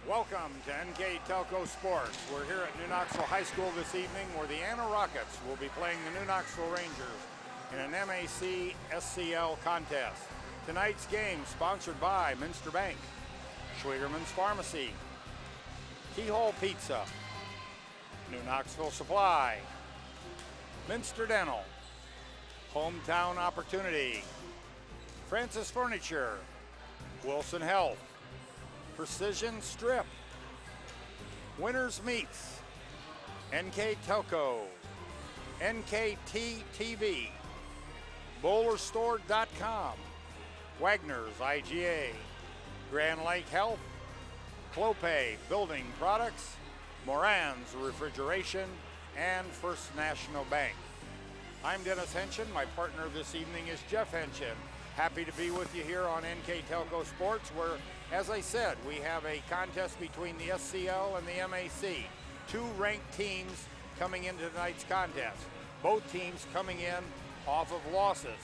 Welcome to NKTelco Sports. We're here at New Knoxville High School this evening where the Anna Rockets will be playing the New Knoxville Rangers in an MAC SCL contest. Tonight's game sponsored by Minster Bank, Schwiegerman's Pharmacy, Keyhole Pizza, New Knoxville Supply, Minster Dental, Hometown Opportunity, Francis Furniture, Wilson Health, Precision Strip, Winners Meats, NKTelco, NKT TV, BowlerStore.com, Wagner's IGA, Grand Lake Health, Clopay Building Products, Moran's Refrigeration, and First National Bank. I'm Dennis Henshin. My partner this evening is Jeff Henshin. Happy to be with you here on NKTelco Sports, where, as I said, we have a contest between the SCL and the MAC. Two ranked teams coming into tonight's contest. Both teams coming in off of losses.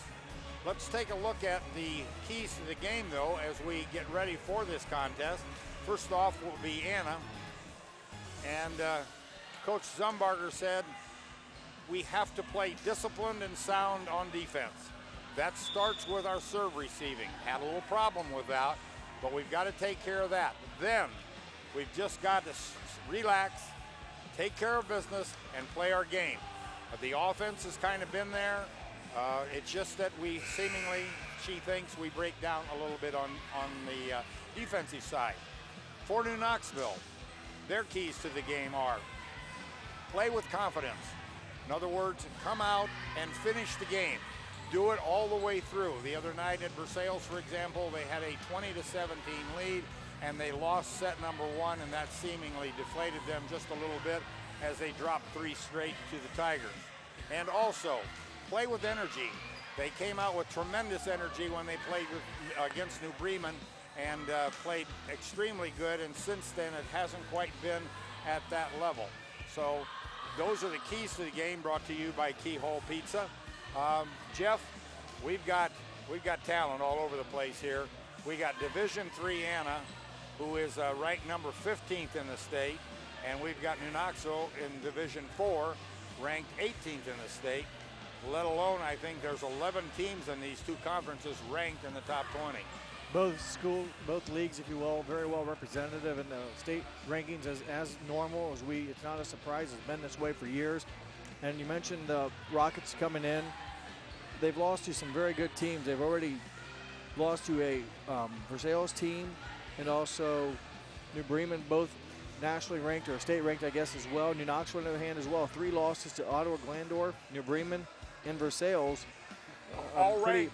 Let's take a look at the keys to the game, though, as we get ready for this contest. First off will be Anna. And Coach Zumbarger said, we have to play disciplined and sound on defense. That starts with our serve receiving. Had a little problem with that, but we've got to take care of that. Then we've just got to relax, take care of business, and play our game. The offense has kind of been there. It's just that she thinks we break down a little bit on the defensive side. For New Knoxville, their keys to the game are play with confidence. In other words, come out and finish the game. Do it all the way through. The other night at Versailles, for example, they had a 20-17 lead, and they lost set number one, and that seemingly deflated them just a little bit as they dropped three straight to the Tigers. And also, play with energy. They came out with tremendous energy when they played against New Bremen and played extremely good, and since then it hasn't quite been at that level. So those are the keys to the game, brought to you by Keyhole Pizza. Jeff, we've got talent all over the place here. We got Division III Anna, who is ranked number 15th in the state, and we've got New Knoxville in Division IV, ranked 18th in the state. Let alone, I think there's 11 teams in these two conferences ranked in the top 20. Both leagues, if you will, very well representative in the state rankings as normal as it's not a surprise. It's been this way for years. And you mentioned the Rockets coming in. They've lost to some very good teams. They've already lost to a Versailles team and also New Bremen, both nationally ranked or state ranked, I guess, as well. New Knoxville, on the other hand, as well. 3 losses to Ottawa, Glandorf, New Bremen, and Versailles.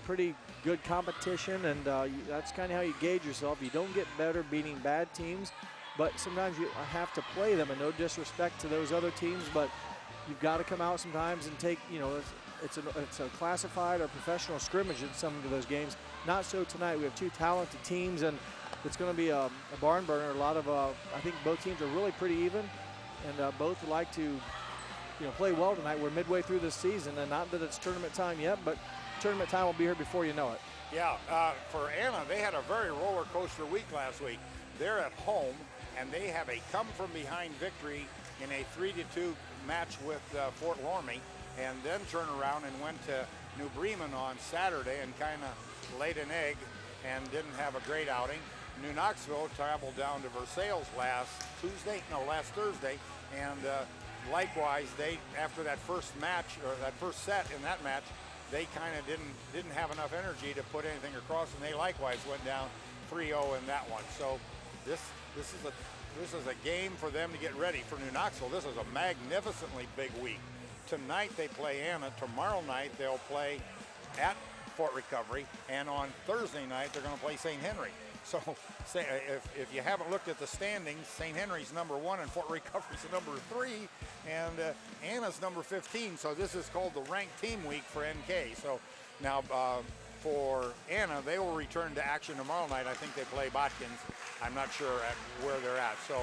Pretty good competition, and that's kind of how you gauge yourself. You don't get better beating bad teams, but sometimes you have to play them, and no disrespect to those other teams, but you've got to come out sometimes and take, it's a classified or professional scrimmage in some of those games. Not so tonight. We have two talented teams, and it's going to be a barn burner. A lot of, I think both teams are really pretty even, and both would like to, play well tonight. We're midway through this season, and not that it's tournament time yet, but tournament time will be here before you know it. Yeah, for Anna, they had a very roller coaster week last week. They're at home, and they have a come-from-behind victory in a 3-2 match with Fort Loramie, and then turn around and went to New Bremen on Saturday and kind of laid an egg and didn't have a great outing. New Knoxville traveled down to Versailles last Thursday, and likewise, they, after that first match, or that first set in that match, they kind of didn't have enough energy to put anything across, and they likewise went down 3-0 in that one. So this is a game for them to get ready. For New Knoxville, this is a magnificently big week. Tonight they play Anna. Tomorrow night they'll play at Fort Recovery, and on Thursday night they're going to play St. Henry. So if you haven't looked at the standings, St. Henry's number 1 and Fort Recovery's number 3, and Anna's number 15. So this is called the ranked team week for NK. So now for Anna, they will return to action tomorrow night. I think they play Botkins. I'm not sure at where they're at. So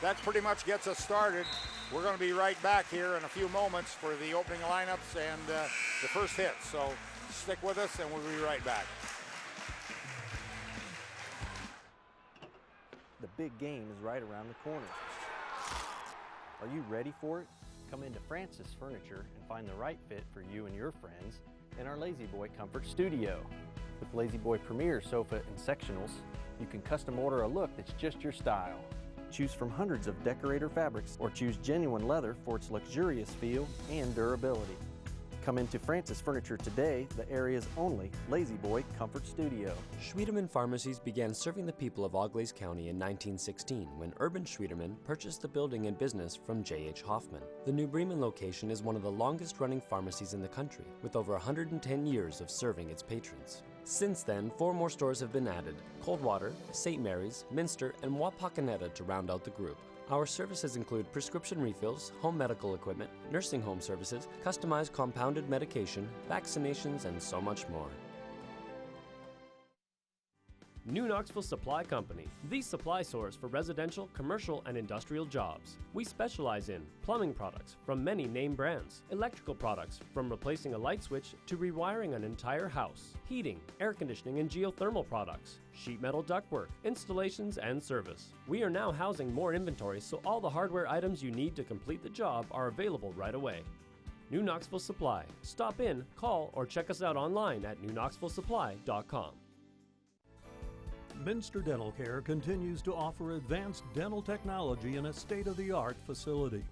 that pretty much gets us started. We're going to be right back here in a few moments for the opening lineups and the first hit. So stick with us, and we'll be right back. The big game is right around the corner. Are you ready for it? Come into Francis Furniture and find the right fit for you and your friends in our Lazy Boy Comfort Studio. With Lazy Boy Premier sofa and sectionals, you can custom order a look that's just your style. Choose from hundreds of decorator fabrics or choose genuine leather for its luxurious feel and durability. Come into Francis Furniture today, the area's only Lazy Boy Comfort Studio. Schwiedemann Pharmacies began serving the people of Auglaize County in 1916 when Urban Schwiedemann purchased the building and business from J.H. Hoffman. The New Bremen location is one of the longest-running pharmacies in the country, with over 110 years of serving its patrons. Since then, 4 more stores have been added: Coldwater, St. Mary's, Minster, and Wapakoneta to round out the group. Our services include prescription refills, home medical equipment, nursing home services, customized compounded medication, vaccinations, and so much more. New Knoxville Supply Company, the supply source for residential, commercial, and industrial jobs. We specialize in plumbing products from many name brands, electrical products from replacing a light switch to rewiring an entire house, heating, air conditioning, and geothermal products, sheet metal ductwork, installations, and service. We are now housing more inventory, so all the hardware items you need to complete the job are available right away. New Knoxville Supply. Stop in, call, or check us out online at newknoxvillesupply.com. Minster Dental Care continues to offer advanced dental technology in a state-of-the-art facility.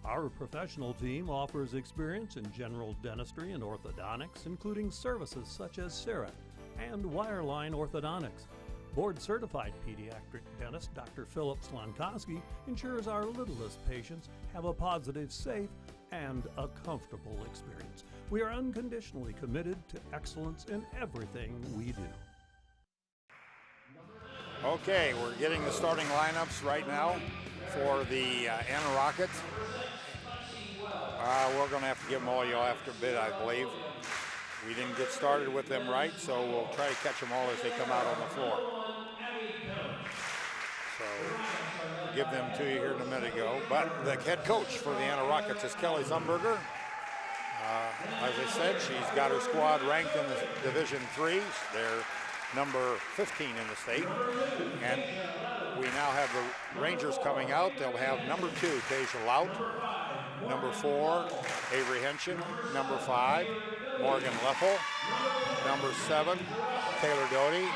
Our professional team offers experience in general dentistry and orthodontics, including services such as CEREC and wireline orthodontics. Board-certified pediatric dentist Dr. Philip Slonkowski ensures our littlest patients have a positive, safe, and a comfortable experience. We are unconditionally committed to excellence in everything we do. Okay, we're getting the starting lineups right now for the Anna Rockets. We're going to have to give them all y'all after a bit, I believe. We didn't get started with them right, so we'll try to catch them all as they come out on the floor. So, give them to you here in a minute ago. But the head coach for the Anna Rockets is Kelly Zumberger. As I said, she's got her squad ranked in the Division III. They're number 15 in the state. And we now have the Rangers coming out. They'll have number 2, Tasia Lout, number 4, Avery Henshin, number 5, Morgan Leffel, number 7, Taylor Doty,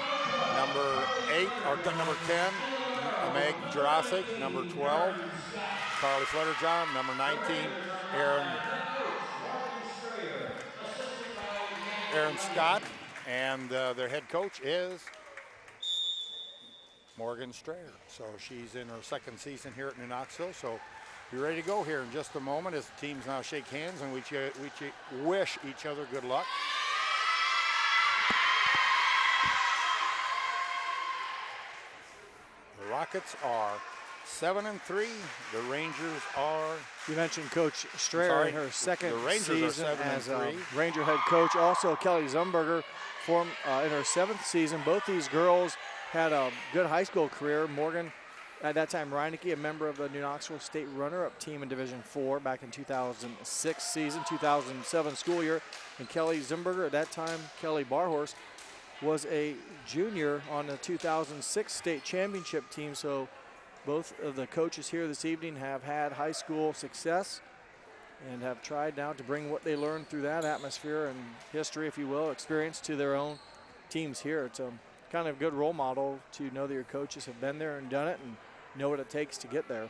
number 8, or number 10, Meg Jurassic, number 12, Carly Flutterjohn, number 19, Aaron Scott, and their head coach is Morgan Strayer. So she's in her 2nd season here at New Knoxville. So be ready to go here in just a moment as the teams now shake hands and we wish each other good luck. The Rockets are 7-3. The Rangers are... You mentioned Coach Strayer in her 2nd season as Ranger head coach. Also Kelly Zumberger in her 7th season. Both these girls had a good high school career. Morgan, at that time, Reinecke, a member of the New Knoxville State runner-up team in Division IV back in 2006 season, 2007 school year. And Kelly Zumberger, at that time, Kelly Barhorse, was a junior on the 2006 state championship team. So both of the coaches here this evening have had high school success and have tried now to bring what they learned through that atmosphere and history, if you will, experience to their own teams here. It's a kind of good role model to know that your coaches have been there and done it and know what it takes to get there.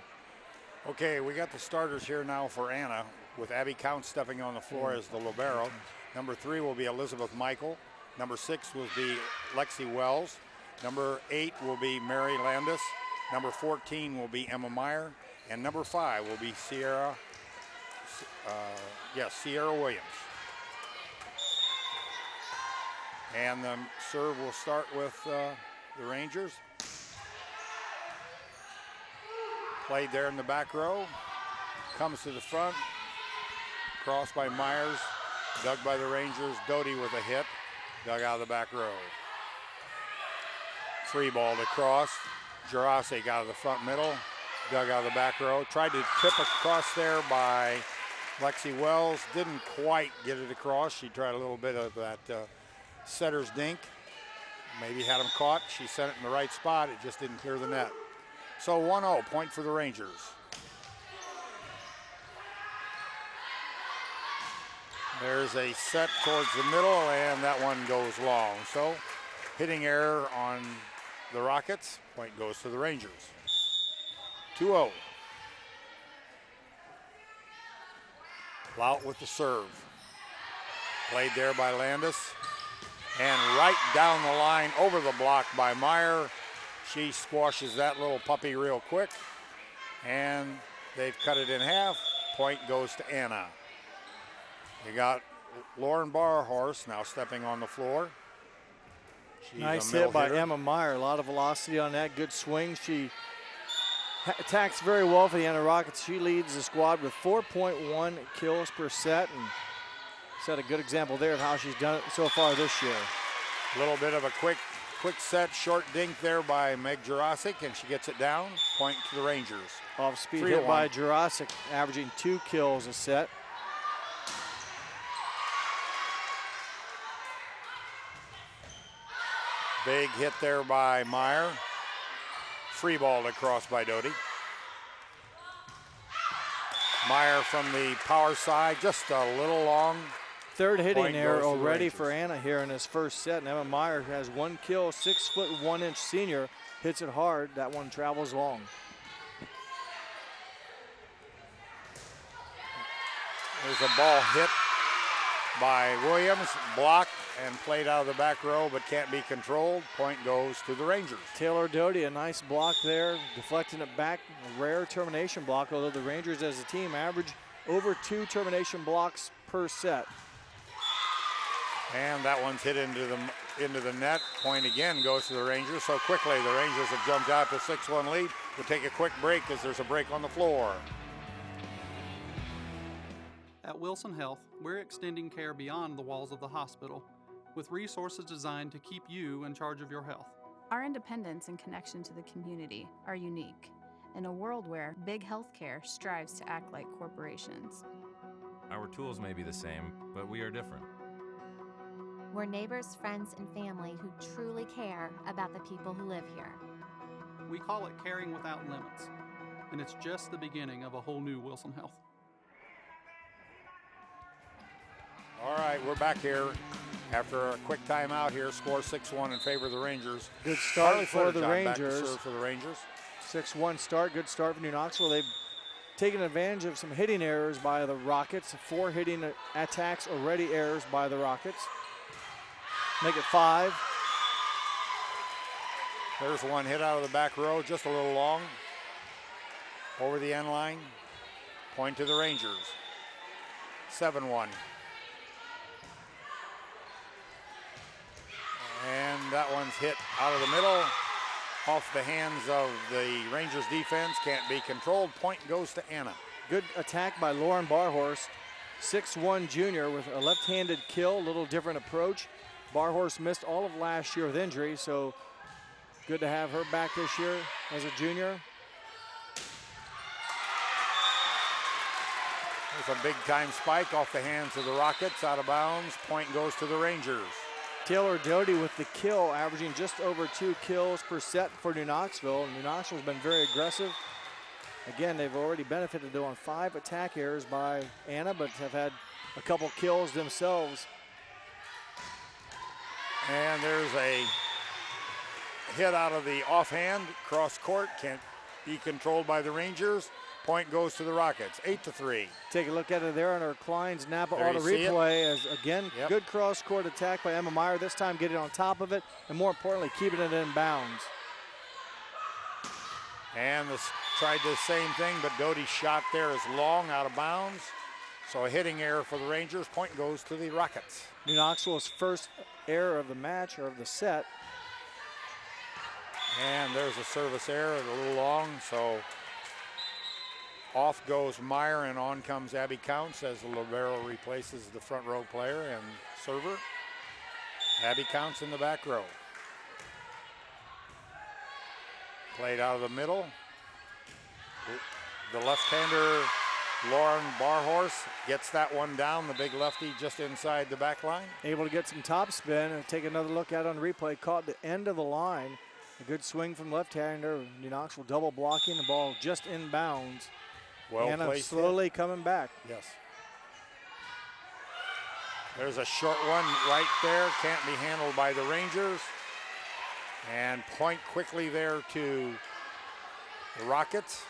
Okay, we got the starters here now for Anna, with Abby Count stepping on the floor as the libero. Number 3 will be Elizabeth Michael. Number 6 will be Lexi Wells. Number 8 will be Mary Landis. Number 14 will be Emma Meyer. And number 5 will be Sierra Williams. And the serve will start with the Rangers. Played there in the back row. Comes to the front. Crossed by Myers. Dug by the Rangers. Doty with a hit. Dug out of the back row. Free ball to cross. Jurasik out of the front middle. Dug out of the back row. Tried to tip across there by Lexi Wells. Didn't quite get it across. She tried a little bit of that setter's dink. Maybe had him caught. She sent it in the right spot. It just didn't clear the net. So 1-0, point for the Rangers. There's a set towards the middle, and that one goes long. So hitting error on the Rockets. Point goes to the Rangers. 2-0. Lout with the serve. Played there by Landis. And right down the line over the block by Meyer. She squashes that little puppy real quick. And they've cut it in half. Point goes to Anna. You got Lauren Barhorse now stepping on the floor. She's nice hit by Emma Meyer. A lot of velocity on that. Good swing. She attacks very well for the Anna Rockets. She leads the squad with 4.1 kills per set, and set a good example there of how she's done it so far this year. A little bit of a quick set, short dink there by Meg Jurasic, and she gets it down. Point to the Rangers. Off-speed hit by Jurasic, averaging 2 kills a set. Big hit there by Meyer. Free ball across by Doty. Meyer from the power side, just a little long. Third hitting error already for Anna here in this first set. And Emma Meyer has 1 kill, 6'1" senior. Hits it hard. That one travels long. There's a ball hit by Williams, blocked and played out of the back row, but can't be controlled. Point goes to the Rangers. Taylor Doty, a nice block there, deflecting it back. A rare termination block, although the Rangers as a team average over 2 termination blocks per set. And that one's hit into the net. Point again goes to the Rangers. So quickly the Rangers have jumped out to 6-1 lead. We'll take a quick break as there's a break on the floor. At Wilson Health, we're extending care beyond the walls of the hospital with resources designed to keep you in charge of your health. Our independence and connection to the community are unique in a world where big healthcare strives to act like corporations. Our tools may be the same, but we are different. We're neighbors, friends, and family who truly care about the people who live here. We call it caring without limits, and it's just the beginning of a whole new Wilson Health. All right, we're back here after a quick timeout here. Score 6-1 in favor of the Rangers. Good start for the Rangers. Back to serve for the Rangers. 6-1 start, good start for New Knoxville. They've taken advantage of some hitting errors by the Rockets. 4 hitting attacks, already errors by the Rockets. Make it 5. There's one hit out of the back row, just a little long. Over the end line. Point to the Rangers. 7-1. And that one's hit out of the middle, off the hands of the Rangers defense. Can't be controlled. Point goes to Anna. Good attack by Lauren Barhorse, 6'1" junior with a left-handed kill, a little different approach. Barhorse missed all of last year with injury, so good to have her back this year as a junior. There's a big-time spike off the hands of the Rockets, out of bounds. Point goes to the Rangers. Taylor Doty with the kill, averaging just over 2 kills per set for New Knoxville. New Knoxville's been very aggressive. Again, they've already benefited though on 5 attack errors by Anna, but have had a couple kills themselves. And there's a hit out of the offhand, cross court, can't be controlled by the Rangers. Point goes to the Rockets, 8-3. Take a look at it there on our Klein's Napa auto replay as, again, good cross-court attack by Emma Meyer. This time getting on top of it, and more importantly, keeping it in bounds. And this tried the same thing, but Doty's shot there is long, out of bounds. So a hitting error for the Rangers. Point goes to the Rockets. New Knoxville's first error of the match, or of the set. And there's a service error, a little long, so off goes Meyer and on comes Abby Counts as the libero replaces the front row player and server. Abby Counts in the back row. Played out of the middle. The left-hander, Lauren Barhorse, gets that one down, the big lefty just inside the back line. Able to get some top spin and take another look at it on replay. Caught the end of the line A good swing from left-hander. New Knoxville double blocking the ball just inbounds. Well Anna placed slowly coming back. Yes. There's a short one right there. Can't be handled by the Rangers. And point quickly there to the Rockets.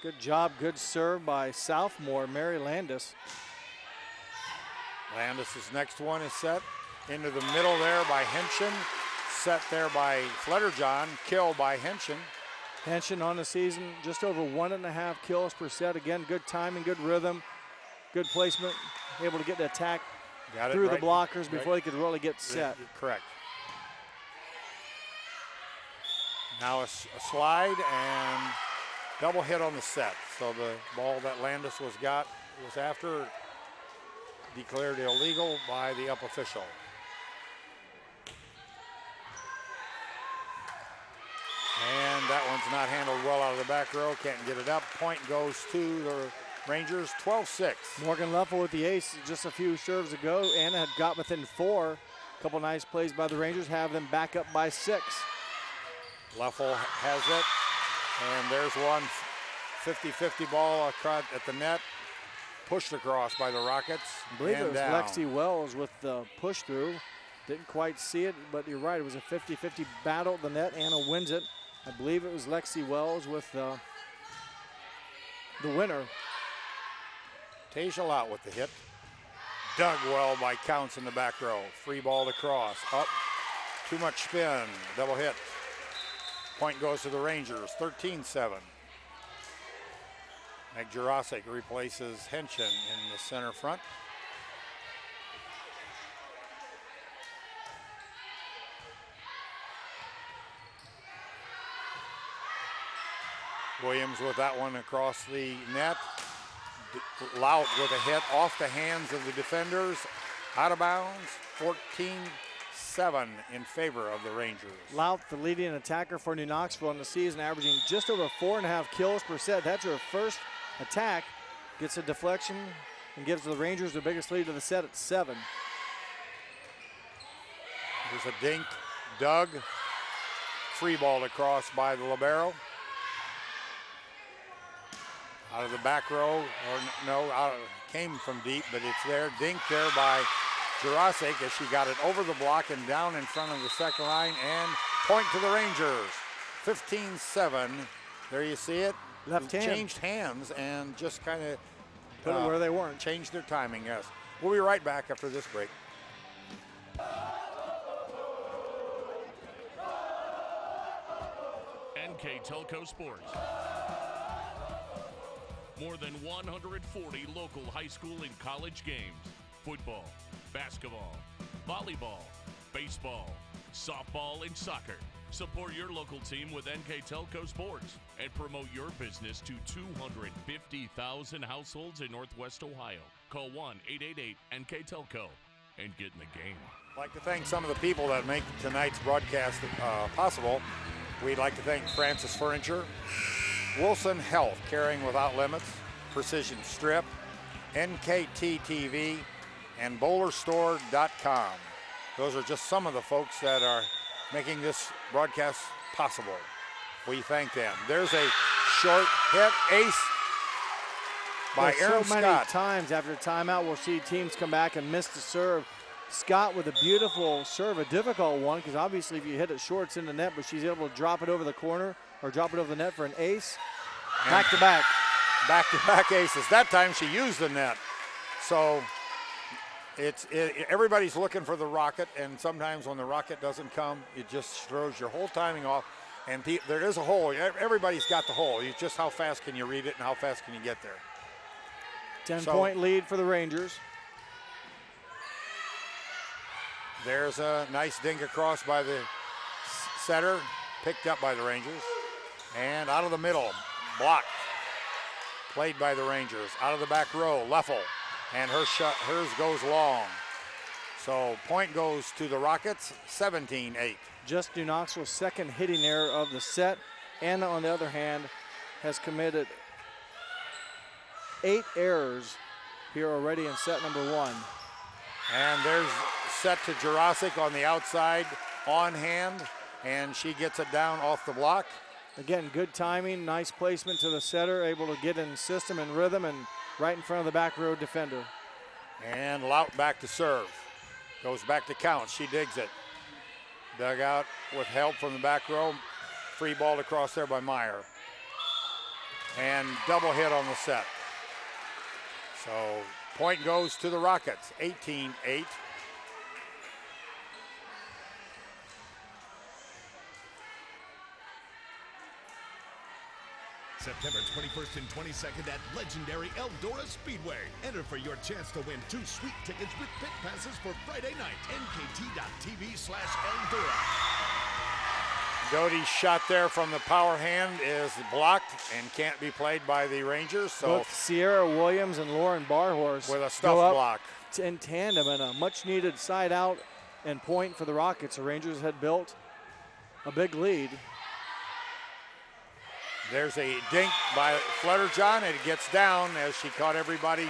Good job, good serve by sophomore Mary Landis. Landis' next one is set into the middle there by Henshin. Set there by Flutterjohn, killed by Henshin. Henshin on the season, just over 1.5 kills per set. Again, good timing, good rhythm, good placement. Able to get the attack through the blockers before they could really get set. Correct. Now a slide and double hit on the set. So the ball that Landis was after, declared illegal by the up official. And that one's not handled well out of the back row. Can't get it up. Point goes to the Rangers, 12-6. Morgan Leffel with the ace just a few serves ago. Anna had got within 4. A couple nice plays by the Rangers, have them back up by 6. Leffel has it. And there's one 50-50 ball at the net. Pushed across by the Rockets. I believe it was Lexi Wells with the push through. Didn't quite see it, but you're right. It was a 50-50 battle at the net. Anna wins it. I believe it was Lexi Wells with the winner. Tasia out with the hit. Dug well by Counts in the back row. Free ball to cross. Up. Too much spin. Double hit. Point goes to the Rangers, 13-7. Meg Jurasic replaces Henshin in the center front. Williams with that one across the net. Lout with a hit off the hands of the defenders. Out of bounds, 14-7 in favor of the Rangers. Lout, the leading attacker for New Knoxville in the season, averaging just over 4.5 kills per set. That's her first attack. Gets a deflection and gives the Rangers the biggest lead of the set at 7. There's a dink, dug. Free ball across by the libero. Out of the back row, or no, came from deep, but it's there. Dink there by Jurasic as she got it over the block and down in front of the second line, and point to the Rangers. 15-7. There you see it. Left hand. Changed hands and just kind of put it where they weren't. Changed their timing, yes. We'll be right back after this break. NKTelco Sports. More than 140 local high school and college games. Football, basketball, volleyball, baseball, softball, and soccer. Support your local team with NKTelco Sports and promote your business to 250,000 households in Northwest Ohio. Call 1-888-NKTelco and get in the game. I'd like to thank some of the people that make tonight's broadcast possible. We'd like to thank Francis Furniture, Wilson Health, Caring Without Limits, Precision Strip, NKT TV, and BowlerStore.com. Those are just some of the folks that are making this broadcast possible. We thank them. There's a short hit ace by Aaron Scott. So many times after timeout, we'll see teams come back and miss the serve. Scott with a beautiful serve, a difficult one, because obviously if you hit it short, it's in the net, but she's able to drop it over the corner or drop it over the net for an ace. Back-to-back. Back-to-back aces. That time she used the net. So everybody's looking for the rocket, and sometimes when the rocket doesn't come, it just throws your whole timing off. And there is a hole. Everybody's got the hole. It's just how fast can you read it and how fast can you get there. 10-point lead for the Rangers. There's a nice dink across by the setter, picked up by the Rangers. And out of the middle, blocked. Played by the Rangers. Out of the back row, Leffel. And hers goes long. So point goes to the Rockets, 17-8. Just New Knoxville's second hitting error of the set. Anna, on the other hand, has committed 8 errors here already in set number 1. And there's set to Jurasic on the outside, on hand, and she gets it down off the block. Again, good timing, nice placement to the setter, able to get in system and rhythm and right in front of the back row defender. And Lout back to serve. Goes back to count, she digs it. Dug out with help from the back row. Free ball across there by Meyer. And double hit on the set. So point goes to the Rockets, 18-8. September 21st and 22nd at legendary Eldora Speedway. Enter for your chance to win 2 sweet tickets with pit passes for Friday night. NKT.TV/Eldora. Doty's shot there from the power hand is blocked and can't be played by the Rangers. So both Sierra Williams and Lauren Barhorse with a stuff block in tandem, and a much needed side out and point for the Rockets. The Rangers had built a big lead. There's a dink by Flutterjohn, and it gets down as she caught everybody,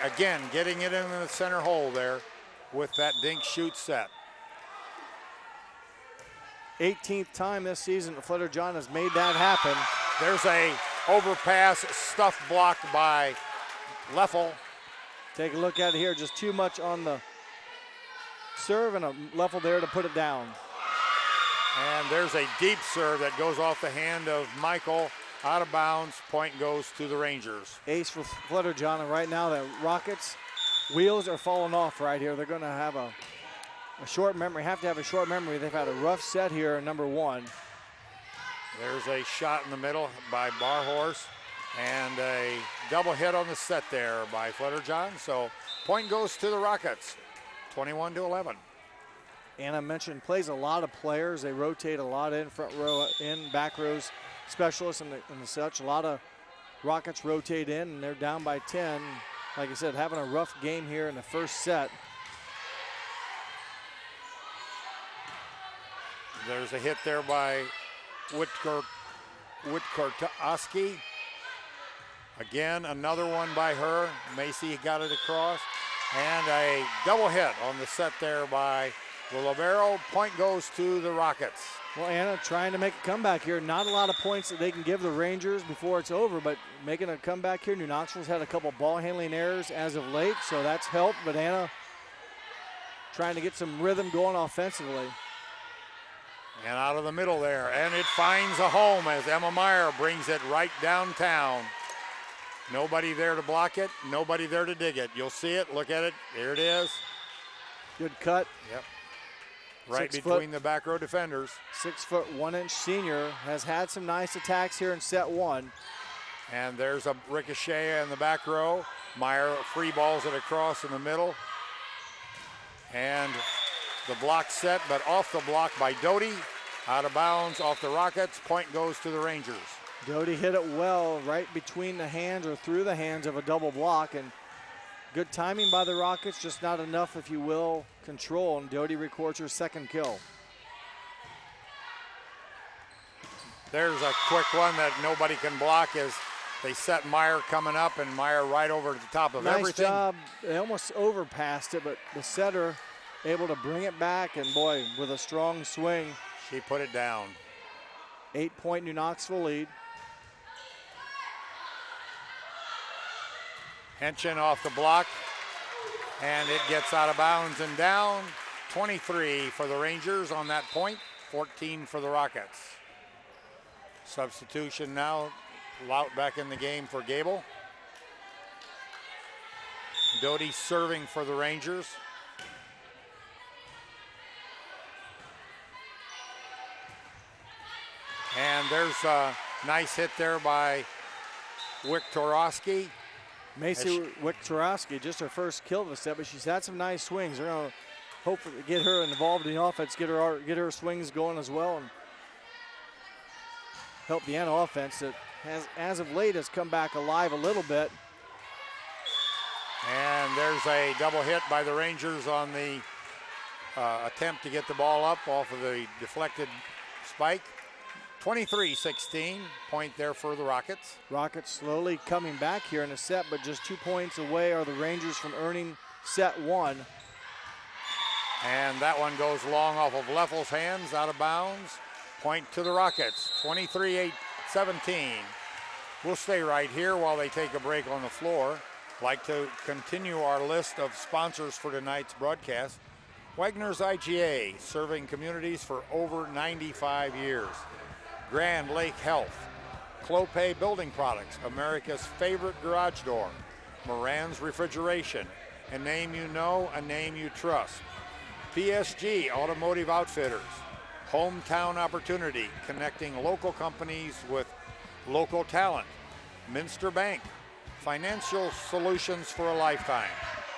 again, getting it in the center hole there with that dink shoot set. 18th time this season Flutterjohn has made that happen. There's a overpass stuff blocked by Leffel. Take a look at it here, just too much on the serve and a Leffel there to put it down. And there's a deep serve that goes off the hand of Michael, out of bounds. Point goes to the Rangers. Ace for Flutterjohn, and right now the Rockets' wheels are falling off right here. They're going to have a short memory, have to have a short memory. They've had a rough set here, number 1. There's a shot in the middle by Barhorse, and a double hit on the set there by Flutterjohn. So point goes to the Rockets, 21-11. Anna mentioned plays a lot of players. They rotate a lot in front row, in back rows, specialists and the such. A lot of Rockets rotate in, and they're down by 10. Like I said, having a rough game here in the first set. There's a hit there by Witkartowski. Again, another one by her. Macy got it across. And a double hit on the set there by the libero. Point goes to the Rockets. Well, Anna trying to make a comeback here. Not a lot of points that they can give the Rangers before it's over, but making a comeback here. New Knoxville's had a couple ball handling errors as of late, so that's helped. But Anna trying to get some rhythm going offensively. And out of the middle there, and it finds a home as Emma Meyer brings it right downtown. Nobody there to block it, nobody there to dig it. You'll see it, look at it, here it is. Good cut. Yep. Right between the back row defenders. 6'1" senior has had some nice attacks here in set 1. And there's a ricochet in the back row. Meyer free balls it across in the middle. And the block set, but off the block by Doty. Out of bounds off the Rockets. Point goes to the Rangers. Doty hit it well right between the hands or through the hands of a double block, and good timing by the Rockets, just not enough, if you will, control, and Doty records her second kill. There's a quick one that nobody can block as they set Meyer coming up, and Meyer right over to the top of everything. Nice job. They almost overpassed it, but the setter able to bring it back, and boy, with a strong swing. She put it down. 8-point New Knoxville lead. Henchen off the block, and it gets out of bounds and down. 23 for the Rangers on that point, 14 for the Rockets. Substitution now, Lout back in the game for Gable. Doty serving for the Rangers. And there's a nice hit there by Wiktorowski. Macy Wiktorowski, just her first kill of the set, but she's had some nice swings. They're going to hopefully get her involved in the offense, get her swings going as well, and help the Anna offense that has, as of late, has come back alive a little bit. And there's a double hit by the Rangers on the attempt to get the ball up off of the deflected spike. 23-16, point there for the Rockets. Rockets slowly coming back here in the set, but just 2 points away are the Rangers from earning set 1. And that one goes long off of Leffel's hands, out of bounds. Point to the Rockets, 23-17. We'll stay right here while they take a break on the floor. Like to continue our list of sponsors for tonight's broadcast. Wagner's IGA, serving communities for over 95 years. Grand Lake Health. Clopay Building Products, America's favorite garage door. Moran's Refrigeration, a name you know, a name you trust. PSG Automotive Outfitters. Hometown Opportunity, connecting local companies with local talent. Minster Bank, financial solutions for a lifetime.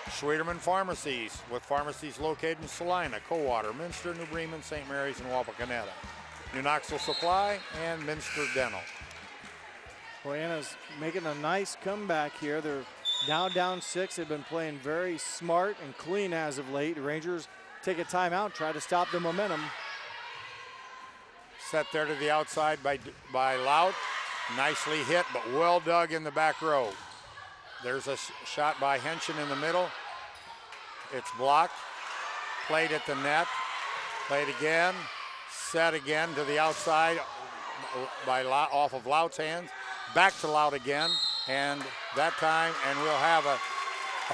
Schwederman Pharmacies, with pharmacies located in Salina, Cowater, Minster, New Bremen, St. Mary's, and Wapakoneta. New Knoxville Supply and Minster Dental. Anna's making a nice comeback here. They're now down 6. They've been playing very smart and clean as of late. The Rangers take a timeout, try to stop the momentum. Set there to the outside by Lout. Nicely hit, but well dug in the back row. There's a shot by Henshin in the middle. It's blocked. Played at the net. Played again. Set again to the outside by Lout, off of Lout's hands. Back to Lout again. And that time, and we'll have a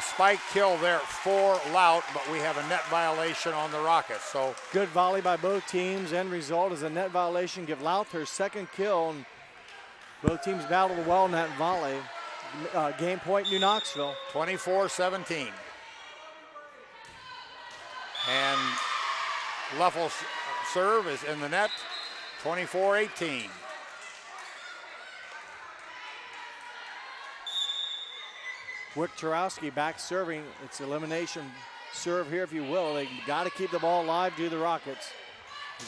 spike kill there for Lout, but we have a net violation on the Rockets. So good volley by both teams. End result is a net violation. Give Lout her second kill. And both teams battled well in that volley. Game point, New Knoxville. 24-17. And Leffel's serve is in the net, 24-18. Wiktorowski back serving. It's elimination serve here, if you will. They got to keep the ball alive, do the Rockets.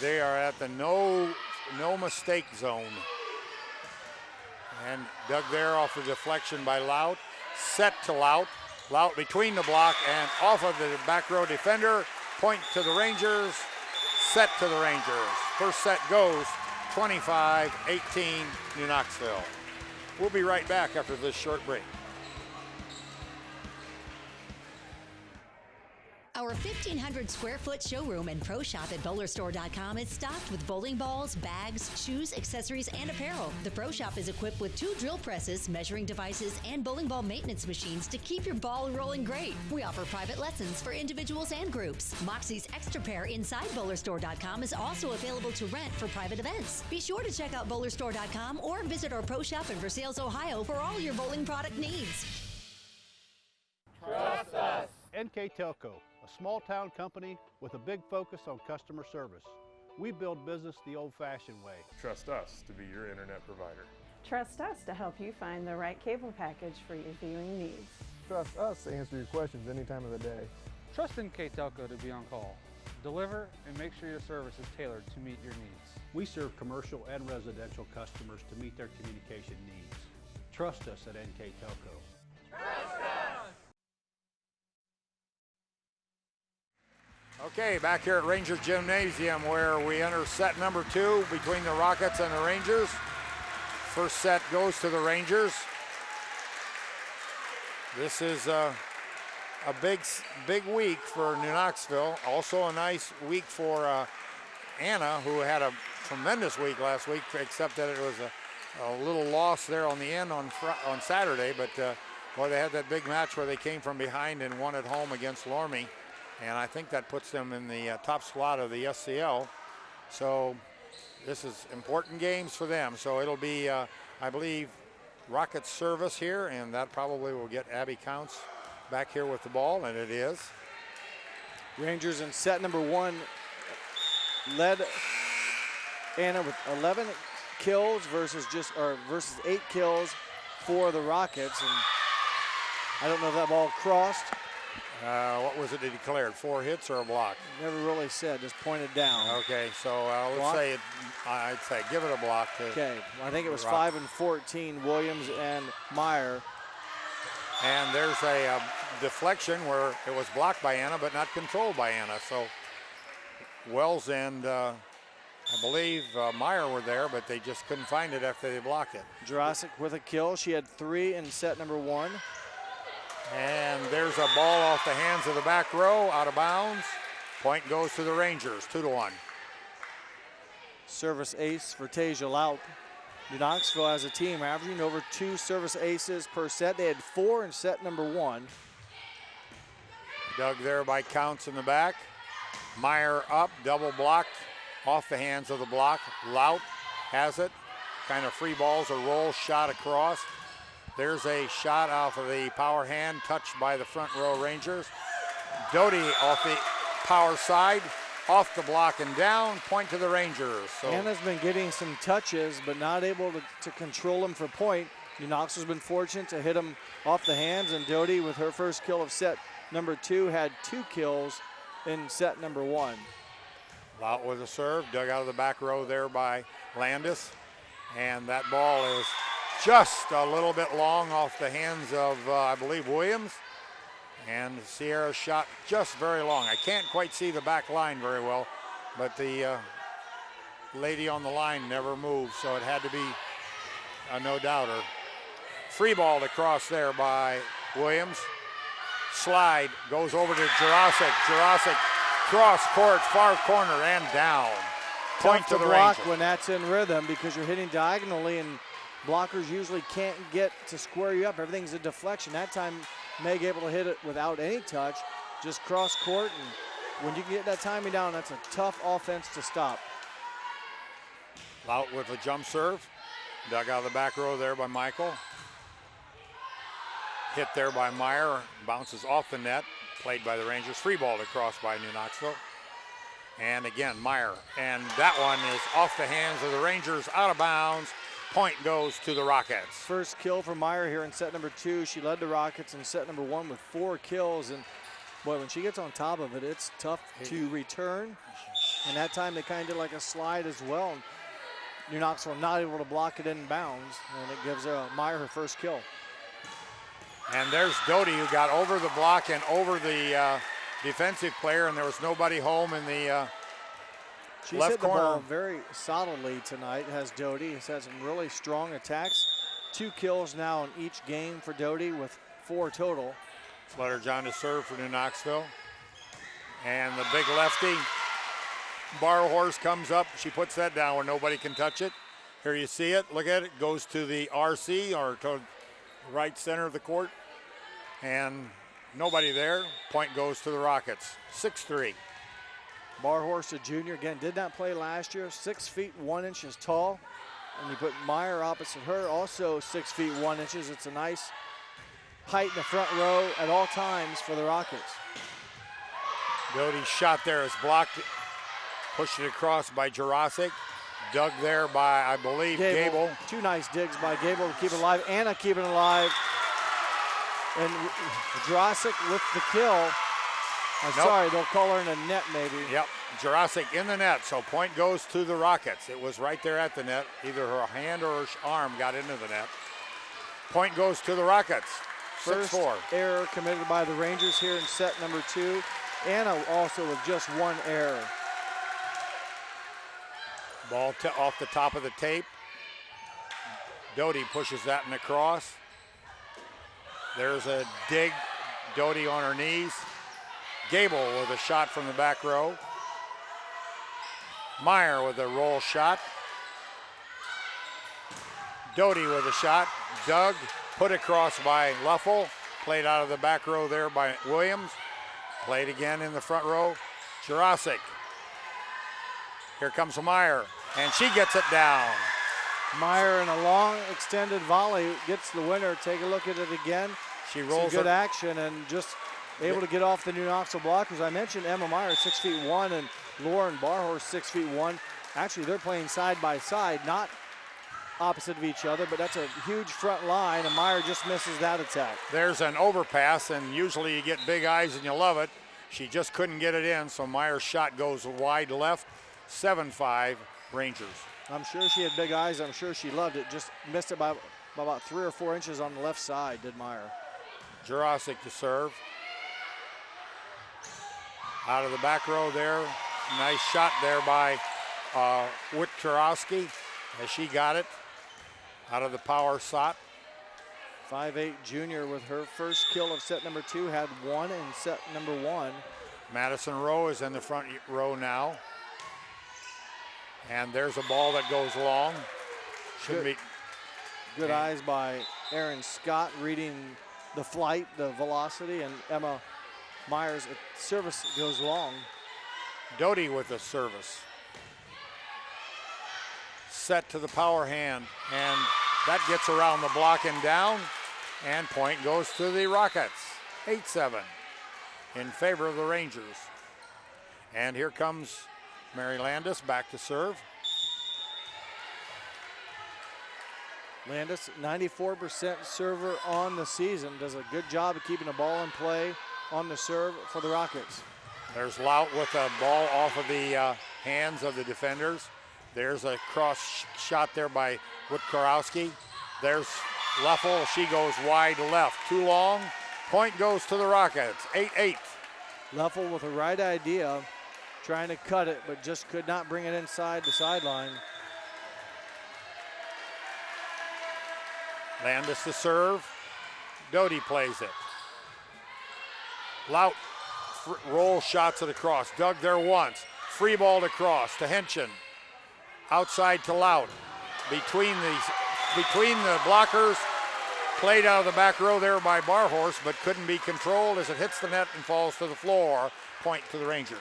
They are at the no mistake zone. And dug there off the deflection by Lout. Set to Lout. Lout between the block and off of the back row defender. Point to the Rangers. Set to the Rangers. First set goes 25-18 New Knoxville. We'll be right back after this short break. Our 1,500 square foot showroom and pro shop at bowlerstore.com is stocked with bowling balls, bags, shoes, accessories, and apparel. The pro shop is equipped with 2 drill presses, measuring devices, and bowling ball maintenance machines to keep your ball rolling great. We offer private lessons for individuals and groups. Moxie's Extra Pair inside bowlerstore.com is also available to rent for private events. Be sure to check out bowlerstore.com or visit our pro shop in Versailles, Ohio for all your bowling product needs. Trust us. NKTelco, a small-town company with a big focus on customer service. We build business the old-fashioned way. Trust us to be your internet provider. Trust us to help you find the right cable package for your viewing needs. Trust us to answer your questions any time of the day. Trust NKTelco to be on call. Deliver and make sure your service is tailored to meet your needs. We serve commercial and residential customers to meet their communication needs. Trust us at NKTelco. Trust us! Okay, back here at Rangers Gymnasium where we enter set number 2 between the Rockets and the Rangers. First set goes to the Rangers. This is a big week for New Knoxville. Also a nice week for Anna, who had a tremendous week last week, except that it was a little loss there on the end on Saturday. But boy, they had that big match where they came from behind and won at home against Lormy. And I think that puts them in the top slot of the SCL. So this is important games for them. So it'll be, I believe, Rockets service here, and that probably will get Abby Counts back here with the ball, and it is. Rangers in set number 1 led Anna with 11 kills versus 8 kills for the Rockets. And I don't know if that ball crossed. What was it he declared? 4 hits or a block? Never really said, just pointed down. Okay, so let's say, I'd say give it a block. Okay, I think it was 5 and 14, Williams and Meyer. And there's a deflection where it was blocked by Anna, but not controlled by Anna. So Wells and I believe Meyer were there, but they just couldn't find it after they blocked it. Jurasic with a kill. She had 3 in set number 1. And there's a ball off the hands of the back row, out of bounds. Point goes to the Rangers, 2-1. Service ace for Tasia Laut. New Knoxville as a team averaging over 2 service aces per set. They had 4 in set number 1. Dug there by Counts in the back. Meyer up, double blocked off the hands of the block. Laut has it. Kind of free balls, a roll shot across. There's a shot off of the power hand, touched by the front row Rangers. Doty off the power side, off the block and down, point to the Rangers. So Anna's been getting some touches, but not able to control him for point. New Knoxville's been fortunate to hit him off the hands, and Doty, with her first kill of set number 2, had 2 kills in set number 1. Laut with a serve, dug out of the back row there by Landis. And that ball is just a little bit long off the hands of, I believe, Williams. And Sierra shot just very long. I can't quite see the back line very well, but the lady on the line never moved, so it had to be a no-doubter. Free ball across there by Williams. Slide goes over to Jurasic. Jurasic cross court, far corner, and down. Point to the block Rangers. when that's in rhythm, because you're hitting diagonally and blockers usually can't get to square you up. Everything's a deflection. That time, Meg able to hit it without any touch, just cross court. And when you can get that timing down, that's a tough offense to stop. Laut with a jump serve. Dug out of the back row there by Michael. Hit there by Meyer. Bounces off the net. Played by the Rangers. Free ball across by New Knoxville. And again, Meyer. And that one is off the hands of the Rangers, out of bounds. Point goes to the Rockets. First kill for Meyer here in set number 2. She led the Rockets in set number 1 with 4 kills. And boy, when she gets on top of it, it's tough to return. And that time they kind of did like a slide as well. New Knoxville not able to block it in bounds. And it gives Meyer her first kill. And there's Doty, who got over the block and over the defensive player, and there was nobody home in the She's left hit the corner. ball very solidly tonight, has Doty. She's had some really strong attacks. 2 kills now in each game for Doty with 4 total. Flutter John to serve for New Knoxville. And the big lefty, Bar Horse, comes up. She puts that down where nobody can touch it. Here you see it. Look at it. Goes to the RC, or to the right center of the court. And nobody there. Point goes to the Rockets. 6-3. Bar Horse, a junior, again, did not play last year. 6 feet 1 inches tall. And you put Meyer opposite her, also 6 feet 1 inches. It's a nice height in the front row at all times for the Rockets. Doty's shot there is blocked. Pushed it across by Jurasic. Dug there by, I believe, Gable. 2 nice digs by Gable to keep it alive. Anna keeping it alive. And Jurasic with the kill. I'm sorry, they'll call her in the net maybe. Yep, Jurasic in the net, so point goes to the Rockets. It was right there at the net. Either her hand or her arm got into the net. Point goes to the Rockets. First 6-4. error committed by the Rangers here in set number 2. Anna also with just 1 error. Ball off the top of the tape. Doty pushes that in the cross. There's a dig. Doty on her knees. Gable with a shot from the back row. Meyer with a roll shot. Doty with a shot. Dug, put across by Luffel. Played out of the back row there by Williams. Played again in the front row. Jurasic. Here comes Meyer, and she gets it down. Meyer in a long extended volley gets the winner. Take a look at it again. She rolls good her action and just able to get off the New Knoxville blockers. I mentioned Emma Meyer, 6 feet 1, and Lauren Barhorse, 6 feet 1. Actually, they're playing side by side, not opposite of each other, but that's a huge front line, and Meyer just misses that attack. There's an overpass, and usually you get big eyes and you love it. She just couldn't get it in, so Meyer's shot goes wide left. 7-5 Rangers. I'm sure she had big eyes. I'm sure she loved it. Just missed it by about 3 or 4 inches on the left side, did Meyer. Jurasic to serve. Out of the back row there. Nice shot there by Witkarowski as she got it out of the power shot. 5'8" junior with her first kill of set number 2, had 1 in set number 1. Madison Rowe is in the front row now. And there's a ball that goes long. Should be good eyes by Aaron Scott, reading the flight, the velocity, and Emma Myers. Service goes long. Doty with the service. Set to the power hand, and that gets around the block and down, and point goes to the Rockets. 8-7 in favor of the Rangers. And here comes Mary Landis back to serve. Landis, 94% server on the season, does a good job of keeping the ball in play on the serve for the Rockets. There's Lout with a ball off of the hands of the defenders. There's a cross shot there by Witkarowski. There's Leffel, she goes wide left, too long. Point goes to the Rockets, 8-8. Leffel with the right idea, trying to cut it, but just could not bring it inside the sideline. Landis to serve. Doty plays it. Lout roll shots it across. Dug there once. Free ball to cross to Henschen. Outside to Lout. Between the blockers. Played out of the back row there by Barhorse, but couldn't be controlled as it hits the net and falls to the floor. Point to the Rangers.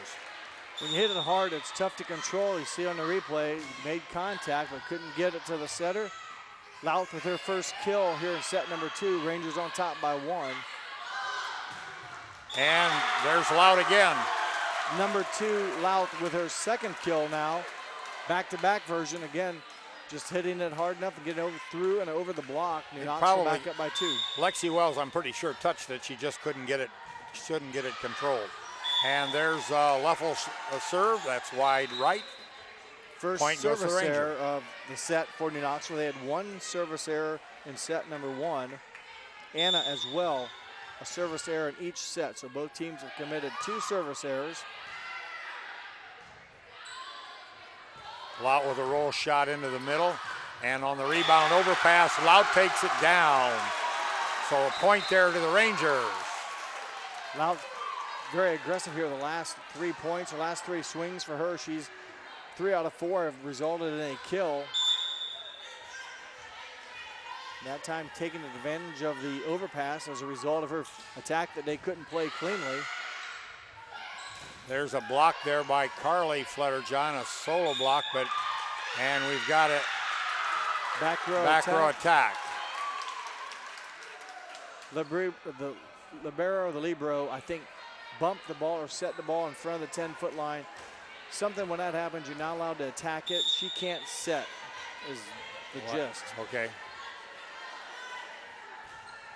When you hit it hard, it's tough to control. You see on the replay, made contact, but couldn't get it to the setter. Lout with her first kill here in set number 2. Rangers on top by 1. And there's Lout again. Number 2, Lout with her second kill now. Back-to-back version again, just hitting it hard enough to get it through and over the block. Knoxville back up by 2. Lexi Wells, I'm pretty sure, touched it. She just couldn't get it controlled. And there's Leffel's serve. That's wide right. First point goes to the service Rangers. error of the set for New Knoxville. They had one service error in set number 1. Anna as well, a service error in each set. So both teams have committed 2 service errors. Lout with a roll shot into the middle. And on the rebound overpass, Lout takes it down. So a point there to the Rangers. Lout very aggressive here the last 3 points, the last 3 swings for her. She's 3 out of 4 have resulted in a kill. That time taking advantage of the overpass as a result of her attack that they couldn't play cleanly. There's a block there by Carly Fletcher-John, a solo block, and we've got it. Back row attack. The libero, I think, bumped the ball or set the ball in front of the 10-foot line. Something when that happens, you're not allowed to attack it. She can't set, is the gist. Okay.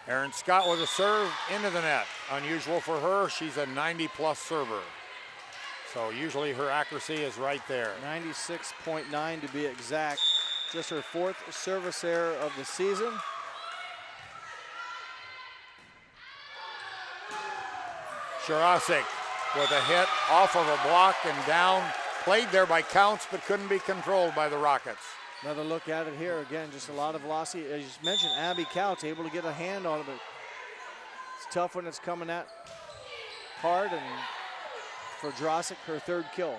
Erin Scott with a serve into the net. Unusual for her, she's a 90-plus server. So usually her accuracy is right there. 96.9 to be exact. Just her 4th service error of the season. Jurasic with a hit off of a block and down. Played there by Counts, but couldn't be controlled by the Rockets. Another look at it here. Again, just a lot of velocity. As you mentioned, Abby Counts able to get a hand on it, but it's tough when it's coming at hard. And for Jurasic, her 3rd kill.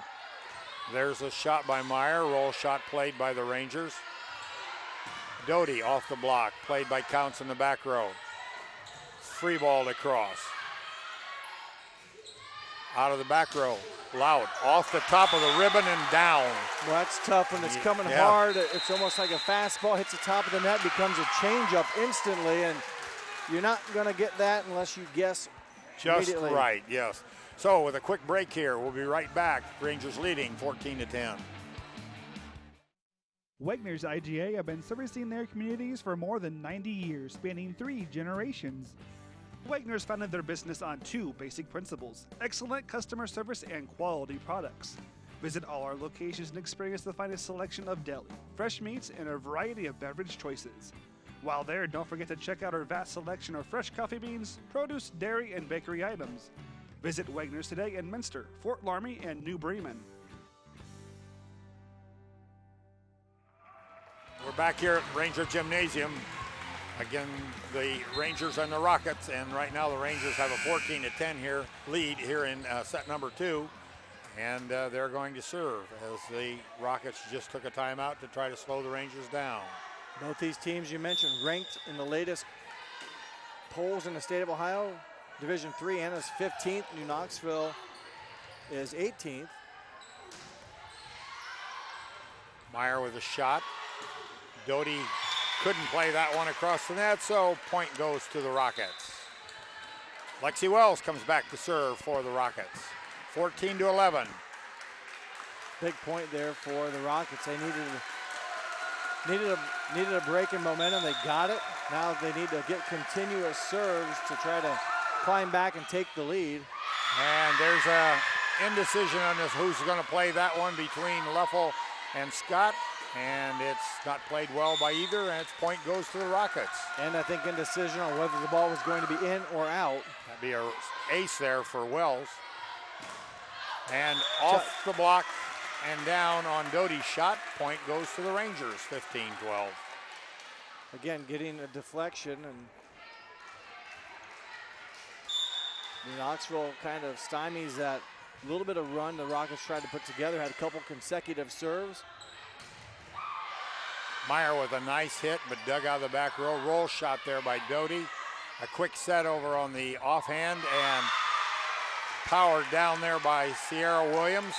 There's a shot by Meyer. Roll shot played by the Rangers. Doty off the block. Played by Counts in the back row. Free ball to cross. Out of the back row. Loud. Off the top of the ribbon and down. Well, that's tough when it's coming hard. It's almost like a fastball hits the top of the net, becomes a changeup instantly, and you're not going to get that unless you guess just immediately. Right, yes. So with a quick break here, we'll be right back. Rangers leading 14-10. Wegner's IGA have been servicing their communities for more than 90 years, spanning 3 generations. Wegner's founded their business on 2 basic principles: excellent customer service and quality products. Visit all our locations and experience the finest selection of deli, fresh meats, and a variety of beverage choices. While there, don't forget to check out our vast selection of fresh coffee beans, produce, dairy, and bakery items. Visit Wegner's today in Minster, Fort Laramie, and New Bremen. We're back here at Ranger Gymnasium. Again, the Rangers and the Rockets, and right now the Rangers have a 14-10 lead here in set number 2, and they're going to serve as the Rockets just took a timeout to try to slow the Rangers down. Both these teams you mentioned ranked in the latest polls in the state of Ohio. Division III, Anna's 15th, New Knoxville is 18th. Meyer with a shot. Doty couldn't play that one across the net, so point goes to the Rockets. Lexi Wells comes back to serve for the Rockets. 14-11. Big point there for the Rockets. They needed a break in momentum. They got it. Now they need to get continuous serves to try to climb back and take the lead. And there's a indecision on this who's going to play that one between Leffel and Scott. And it's not played well by either, and its point goes to the Rockets. And I think indecision on whether the ball was going to be in or out. That'd be an ace there for Wells. And off the block and down on Doty's shot. Point goes to the Rangers, 15-12. Again, getting a deflection, and New Knoxville kind of stymies that little bit of run the Rockets tried to put together. Had a couple consecutive serves. Meyer with a nice hit, but dug out of the back row. Roll shot there by Doty. A quick set over on the offhand and powered down there by Sierra Williams.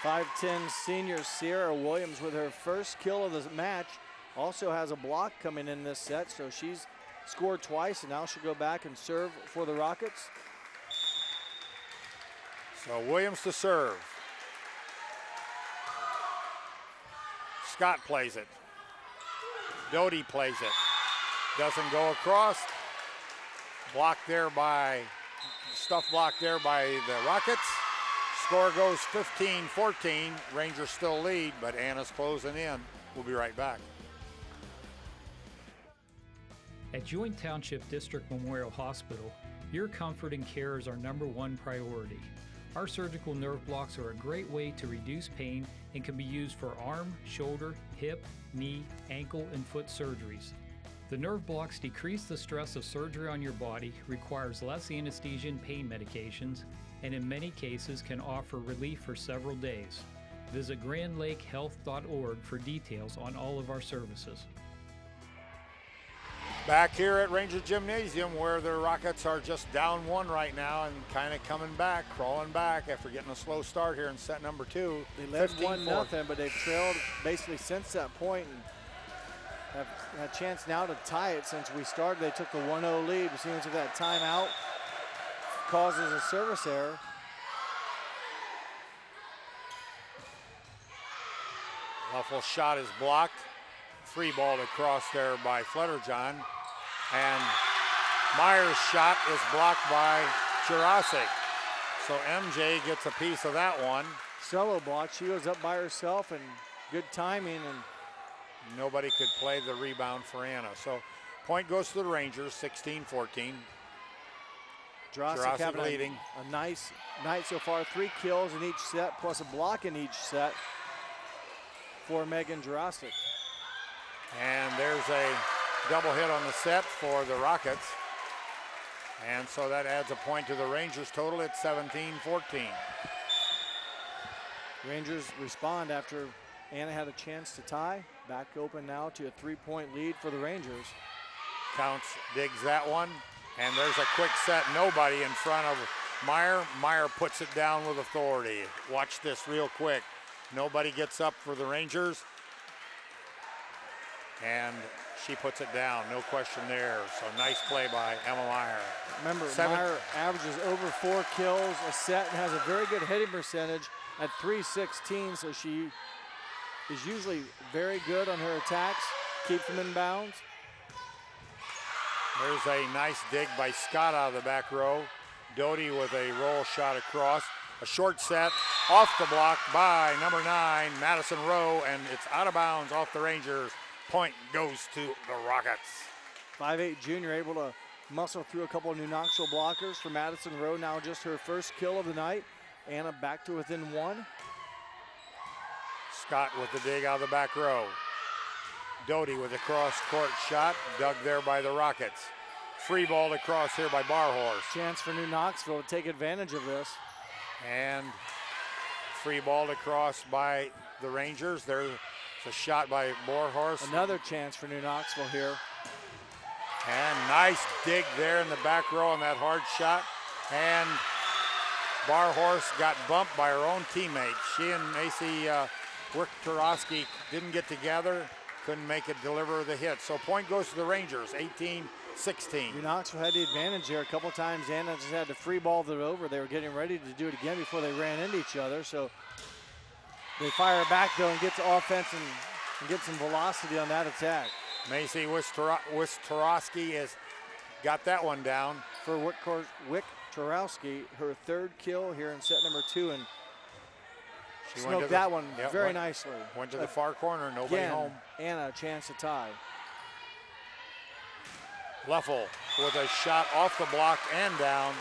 5'10" senior Sierra Williams with her first kill of the match. Also has a block coming in this set, so she's scored twice, and now she'll go back and serve for the Rockets. So Williams to serve. Scott plays it. Doty plays it. Doesn't go across. Blocked there by, stuff blocked there by the Rockets. Score goes 15-14. Rangers still lead, but Anna's closing in. We'll be right back. At Joint Township District Memorial Hospital, your comfort and care is our #1 priority. Our surgical nerve blocks are a great way to reduce pain and can be used for arm, shoulder, hip, knee, ankle, and foot surgeries. The nerve blocks decrease the stress of surgery on your body, requires less anesthesia and pain medications, and in many cases can offer relief for several days. Visit grandlakehealth.org for details on all of our services. Back here at Rangers Gymnasium, where the Rockets are just down 1 right now and kind of coming back, crawling back after getting a slow start here in set number 2. They led 1-0, but they've trailed basically since that point and have had a chance now to tie it. Since we started, they took the 1-0 lead. It seems like that timeout causes a service error. Leffel's shot is blocked. Free ball across there by Flutterjohn. And Meyer's shot is blocked by Jurasic. So MJ gets a piece of that one. Solo block. She goes up by herself, and good timing, and nobody could play the rebound for Anna. So point goes to the Rangers, 16-14. Jurasic leading. A nice night so far. 3 kills in each set, plus a block in each set for Megan Jurasic. And there's a double hit on the set for the Rockets. And so that adds a point to the Rangers total at 17-14. Rangers respond after Anna had a chance to tie. Back open now to a 3-point lead for the Rangers. Counts digs that one. And there's a quick set, nobody in front of Meyer. Meyer puts it down with authority. Watch this real quick. Nobody gets up for the Rangers. And she puts it down, no question there. So nice play by Emma Meyer. Remember, Meyer averages over 4 kills a set and has a very good hitting percentage at .316, so she is usually very good on her attacks, keep them in bounds. There's a nice dig by Scott out of the back row. Doty with a roll shot across. A short set off the block by number 9, Madison Rowe, and it's out of bounds off the Rangers. Point goes to the Rockets. 5'8" junior able to muscle through a couple of New Knoxville blockers for Madison Rowe. Now just her first kill of the night. Anna back to within 1. Scott with the dig out of the back row. Doty with a cross-court shot, dug there by the Rockets. Free ball across here by Barhorse. Chance for New Knoxville to take advantage of this. And free ball across by the Rangers. There's a shot by Barhorse. Another chance for New Knoxville here. And nice dig there in the back row on that hard shot. And Barhorse got bumped by her own teammate. She and Macy Wiktorowski didn't get together, couldn't make it deliver the hit. So point goes to the Rangers, 18-16. New Knoxville had the advantage here a couple times. Anna just had to free ball it over. They were getting ready to do it again before they ran into each other. So they fire back though and get to offense and get some velocity on that attack. Macy Wiktorowski has got that one down. For Wiktorowski, her third kill here in set number 2, and she smoked that one very nicely. Went to the far corner, nobody home. Anna a chance to tie. Leffel with a shot off the block and down.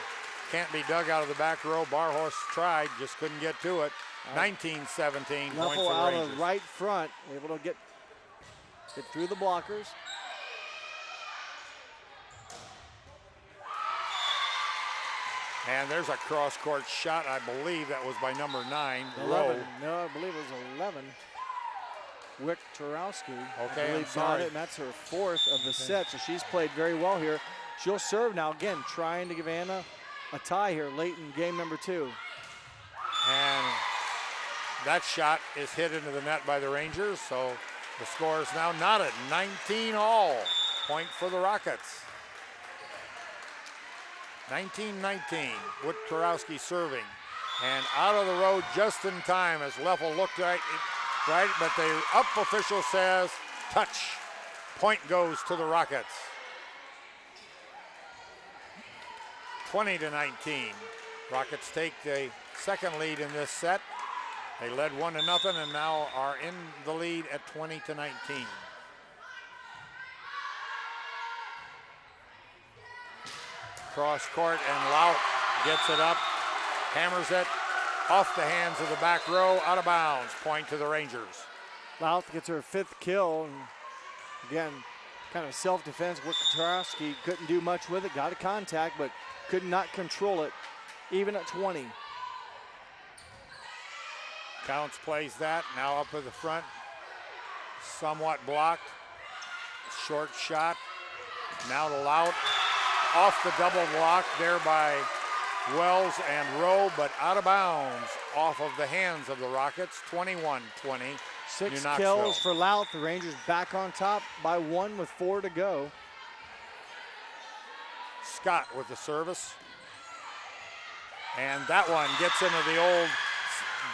Can't be dug out of the back row. Barhorse tried, just couldn't get to it. 19-17, point for the out Rangers. of right front, able to get through the blockers. And there's a cross-court shot. I believe that was by number 9, 11. No, I believe it was 11. Wiktorowski. Okay, I'm got sorry. it, and that's her 4th of the set, so she's played very well here. She'll serve now, again, trying to give Anna a tie here late in game number 2. And that shot is hit into the net by the Rangers, so the score is now knotted, 19 all. Point for the Rockets. 19-19, Wiktorowski serving. And out of the road just in time as Leffel looked right, but the up official says touch. Point goes to the Rockets. 20-19. Rockets take the second lead in this set. They led 1-0 and now are in the lead at 20-19. Cross court and Laut gets it up, hammers it off the hands of the back row, out of bounds. Point to the Rangers. Laut gets her 5th kill, and again, kind of self-defense. Wiktorowski couldn't do much with it, got a contact, but could not control it, even at 20. Counts plays that, now up at the front, somewhat blocked. Short shot, now to Laut. Off the double block there by Wells and Rowe, but out of bounds off of the hands of the Rockets, 21-20. 6 kills for Laut. The Rangers back on top by 1 with 4 to go. Scott with the service. And that one gets into the old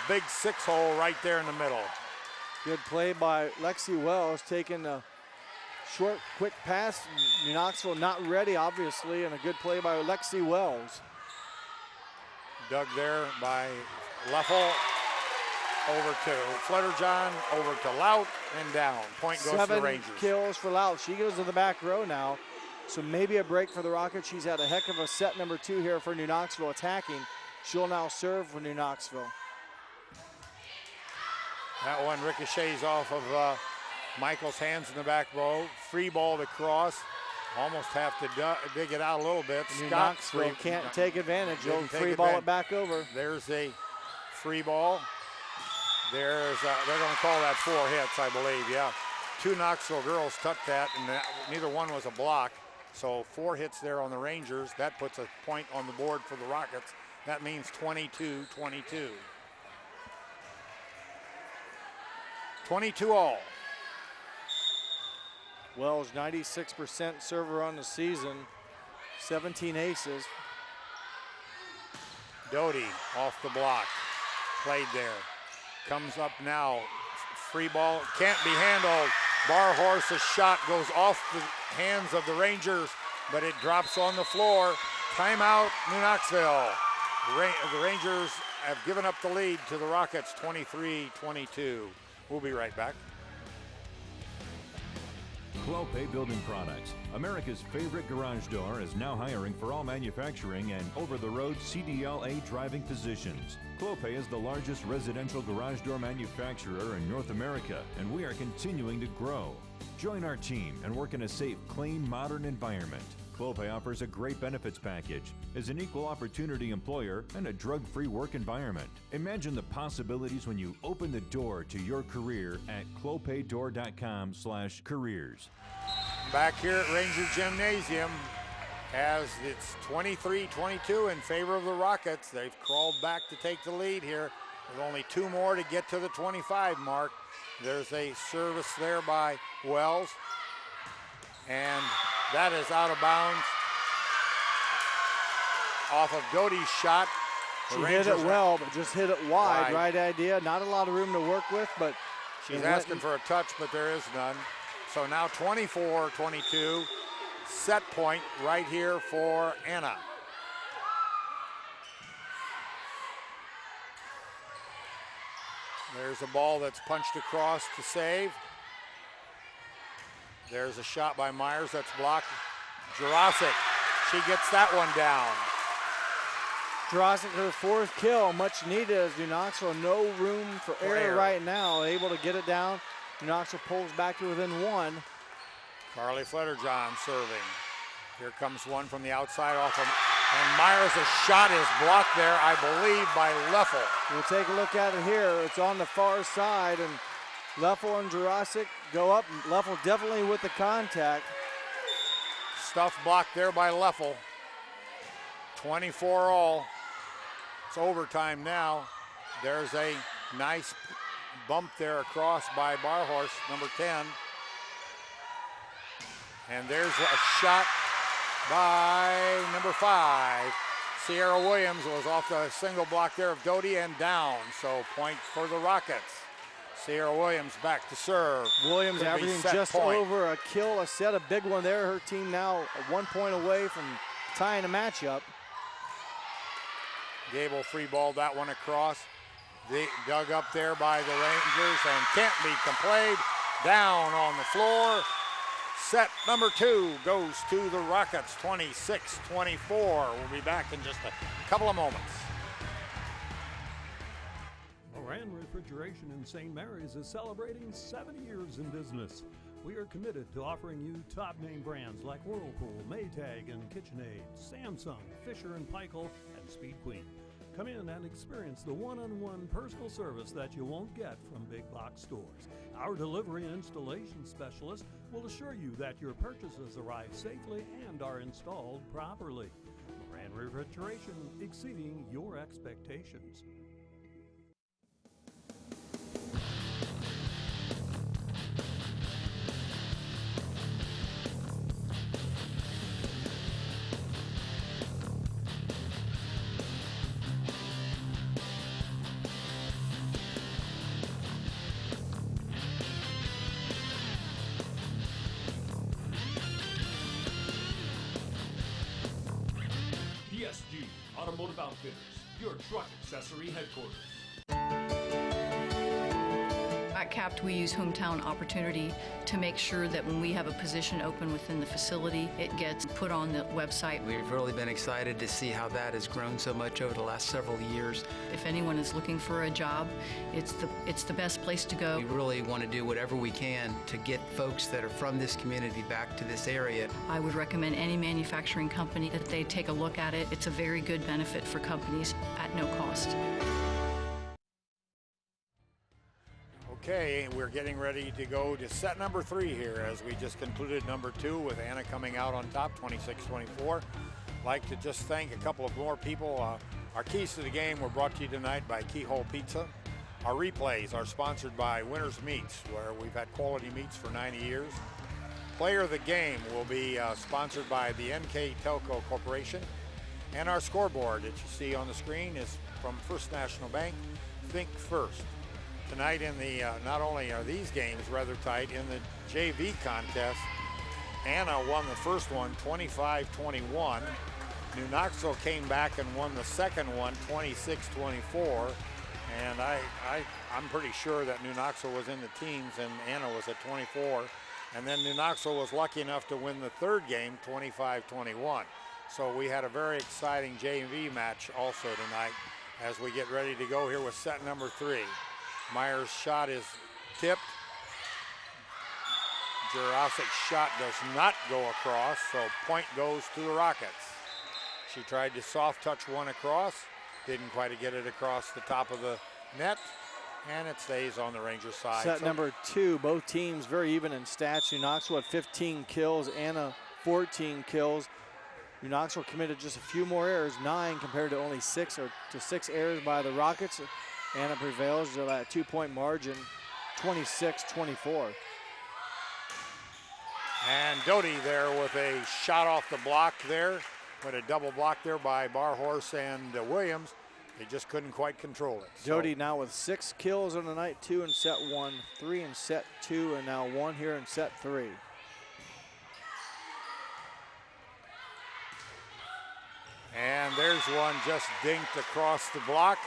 big 6-hole right there in the middle. Good play by Lexi Wells, taking a short, quick pass. New Knoxville not ready, obviously, and a good play by Lexi Wells. Dug there by Leffel. Over to Flutterjohn, over to Laut, and down. Point goes to the Rangers. 7 kills for Laut. She goes to the back row now, so maybe a break for the Rockets. She's had a heck of a set number 2 here for New Knoxville attacking. She'll now serve for New Knoxville. That one ricochets off of Michael's hands in the back row. Free ball to cross. Almost have to dig it out a little bit. New Knoxville can't take advantage. They'll free ball it back over. There's a free ball. There's they're going to call that 4 hits, I believe. Yeah, 2 Knoxville girls took that, and neither one was a block. So 4 hits there on the Rangers. That puts a point on the board for the Rockets. That means 22-22. 22 all. Wells, 96% server on the season, 17 aces. Doty off the block, played there. Comes up now, free ball, can't be handled. Barhorse's shot goes off the hands of the Rangers, but it drops on the floor. Timeout, New Knoxville. The Rangers have given up the lead to the Rockets, 23-22. We'll be right back. Clopay Building Products, America's favorite garage door, is now hiring for all manufacturing and over-the-road CDLA driving positions. Clopay is the largest residential garage door manufacturer in North America, and we are continuing to grow. Join our team and work in a safe, clean, modern environment. Clopay offers a great benefits package, is an equal opportunity employer, and a drug-free work environment. Imagine the possibilities when you open the door to your career at clopaydoor.com/careers. Back here at Ranger Gymnasium, as it's 23-22 in favor of the Rockets. They've crawled back to take the lead here with only 2 more to get to the 25 mark. There's a service there by Wells, and that is out of bounds off of Doty's shot. She hit it well, but just hit it wide. Right idea. Not a lot of room to work with, but she's asking for a touch, but there is none. So now 24-22. Set point right here for Anna. There's a ball that's punched across to save. There's a shot by Myers that's blocked. Jurasic, she gets that one down. Jurasic, her 4th kill, much needed as New Knoxville. No room for error right now. Able to get it down. New Knoxville pulls back to within 1. Carly Fletterjohn serving. Here comes one from the outside off of, and Myers' shot is blocked there, I believe, by Leffel. We'll take a look at it here. It's on the far side, and Leffel and Jurasic go up. Leffel definitely with the contact. Stuff blocked there by Leffel. 24 all. It's overtime now. There's a nice bump there across by Barhorse, number 10. And there's a shot by number 5. Sierra Williams was off the single block there of Doty and down. So point for the Rockets. Sierra Williams back to serve. Williams averaging just over a kill, a set, a big one there. Her team now 1 point away from tying a matchup. Gable free balled that one across. Dug up there by the Rangers and can't be completed. Down on the floor. Set number 2 goes to the Rockets, 26-24. We'll be back in just a couple of moments. Moran Refrigeration in St. Mary's is celebrating 70 years in business. We are committed to offering you top name brands like Whirlpool, Maytag, and KitchenAid, Samsung, Fisher & Paykel, and Speed Queen. Come in and experience the one-on-one personal service that you won't get from big box stores. Our delivery and installation specialist will assure you that your purchases arrive safely and are installed properly. Moran Refrigeration, exceeding your expectations. Automotive Outfitters, your truck accessory headquarters. At CAPT, we use Hometown Opportunity to make sure that when we have a position open within the facility, it gets put on the website. We've really been excited to see how that has grown so much over the last several years. If anyone is looking for a job, it's the best place to go. We really want to do whatever we can to get folks that are from this community back to this area. I would recommend any manufacturing company that they take a look at it. It's a very good benefit for companies at no cost. Okay, we're getting ready to go to set number 3 here as we just concluded number 2 with Anna coming out on top, 26-24. Like to just thank a couple of more people. Our keys to the game were brought to you tonight by Keyhole Pizza. Our replays are sponsored by Winners Meats, where we've had quality meats for 90 years. Player of the game will be sponsored by the NKTelco Corporation. And our scoreboard that you see on the screen is from First National Bank. Think first. Tonight in the, not only are these games rather tight, in the JV contest, Anna won the first one 25-21. New Knoxville came back and won the second one 26-24. And I'm pretty sure that New Knoxville was in the teens and Anna was at 24. And then New Knoxville was lucky enough to win the third game 25-21. So we had a very exciting JV match also tonight as we get ready to go here with set number 3. Myers' shot is tipped. Jurasic's shot does not go across, so point goes to the Rockets. She tried to soft touch one across, didn't quite get it across the top of the net, and it stays on the Rangers side. Set number 2, both teams very even in stats. New Knoxville had 15 kills, Anna 14 kills. New Knoxville committed just a few more errors, 9 compared to only 6 errors by the Rockets. Anna prevails at that 2-point margin, 26-24. And Doty there with a shot off the block there, with a double block there by Barhorse and Williams. They just couldn't quite control it. Doty now with 6 kills on the night, 2 in set 1, 3 in set 2, and now 1 here in set 3. And there's one just dinked across the block.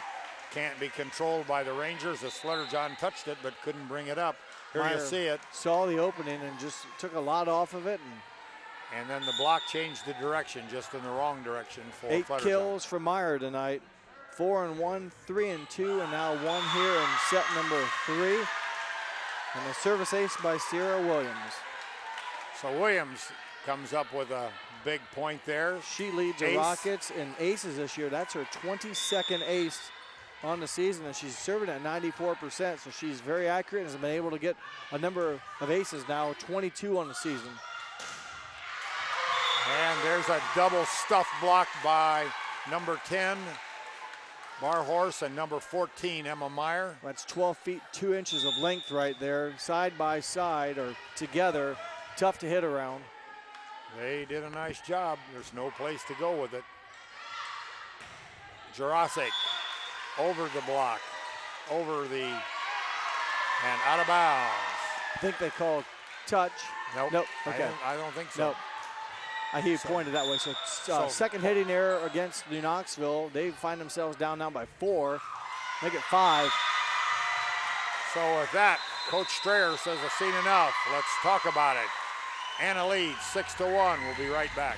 Can't be controlled by the Rangers as Flutterjohn touched it but couldn't bring it up. Here Meyer you see it. Saw the opening and just took a lot off of it. And then the block changed the direction, just in the wrong direction for 8 Flutterjohn. kills for Meyer tonight. 4 and 1, 3 and 2, and now 1 here in set number 3. And a service ace by Sierra Williams. So Williams comes up with a big point there. She leads the Rockets in aces this year. That's her 22nd ace on the season, and she's serving at 94%, so she's very accurate and has been able to get a number of aces now, 22 on the season. And there's a double stuff block by number 10, Barhorse, and number 14, Emma Meyer. That's 12 feet 2 inches of length right there, side by side or together. Tough to hit around. They did a nice job. There's no place to go with it. Jurasic over the block, and out of bounds. I think they call touch. Nope. Okay. I don't think so. Nope. I hear you pointed that way. So second hitting error against New Knoxville. They find themselves down now by 4. Make it 5. So with that, Coach Strayer says, I've seen enough. Let's talk about it. Anna leads 6-1. We'll be right back.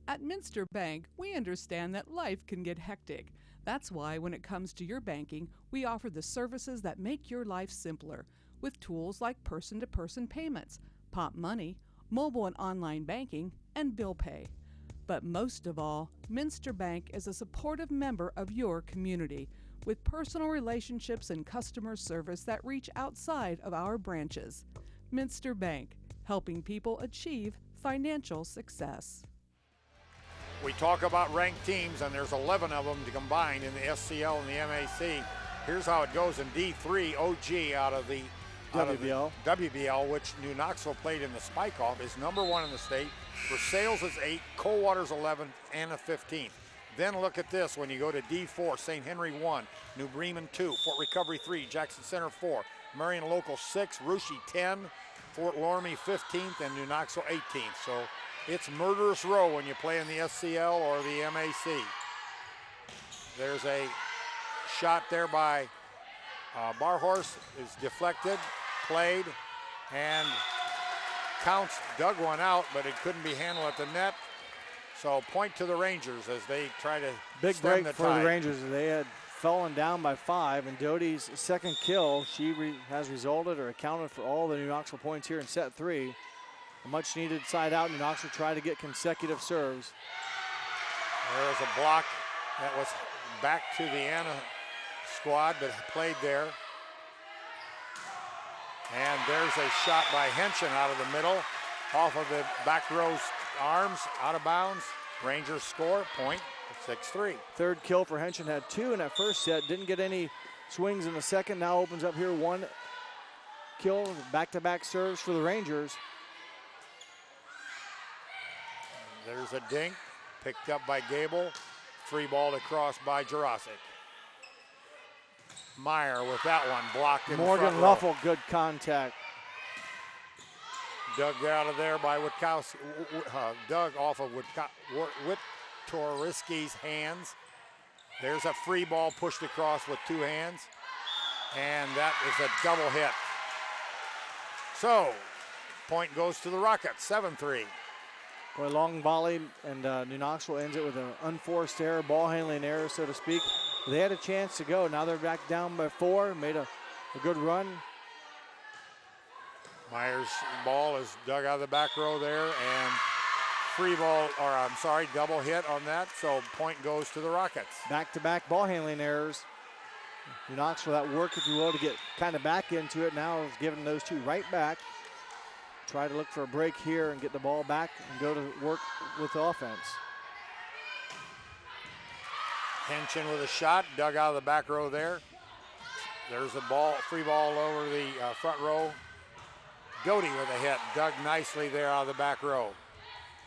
At Minster Bank, we understand that life can get hectic. That's why when it comes to your banking, we offer the services that make your life simpler with tools like person-to-person payments, Pop Money, mobile and online banking, and bill pay. But most of all, Minster Bank is a supportive member of your community with personal relationships and customer service that reach outside of our branches. Minster Bank, helping people achieve financial success. We talk about ranked teams, and there's 11 of them combined in the SCL and the MAC. Here's how it goes in D3. OG out of the WBL, which New Knoxville played in the Spike Off, is number 1 in the state. Versailles is 8, Coldwater's 11, and a 15th. Then look at this when you go to D4, St. Henry 1, New Bremen 2, Fort Recovery 3, Jackson Center 4, Marion Local 6, Russia 10, Fort Loramie 15th, and New Knoxville 18th. So it's murderous row when you play in the SCL or the MAC. There's a shot there by Barhorse, is deflected, played, and Counts dug one out, but it couldn't be handled at the net. So point to the Rangers as they try to big stem break the for tide. the Rangers. They had fallen down by 5, and Doty's second kill, she has resulted or accounted for all the New Knoxville points here in set 3. A much needed side out. New Knoxville try to get consecutive serves. There was a block that was back to the Anna squad, but played there. And there's a shot by Henshin out of the middle, off of the back row's arms, out of bounds. Rangers score, point, 6-3. Third kill for Henshin, had 2 in that first set. Didn't get any swings in the second. Now opens up here 1 kill, back-to-back serves for the Rangers. There's a dink, picked up by Gable. Free ball across by Jurasic. Meyer with that one, blocked in Morgan the front row. Ruffle, good contact. Dug out of there by Witkowski, dug off of Witoriski's hands. There's a free ball pushed across with 2 hands, and that is a double hit. So, point goes to the Rockets, 7-3. Boy, long volley, and New Knoxville ends it with an unforced error, ball handling error, so to speak. They had a chance to go. Now they're back down by 4, made a good run. Myers' ball is dug out of the back row there, and double hit on that, so point goes to the Rockets. Back-to-back ball handling errors. Knoxville, that work, if you will, to get kind of back into it. Now is giving those two right back. Try to look for a break here and get the ball back and go to work with the offense. Henshin with a shot, dug out of the back row there. There's a ball, free ball over the front row. Doty with a hit, dug nicely there out of the back row.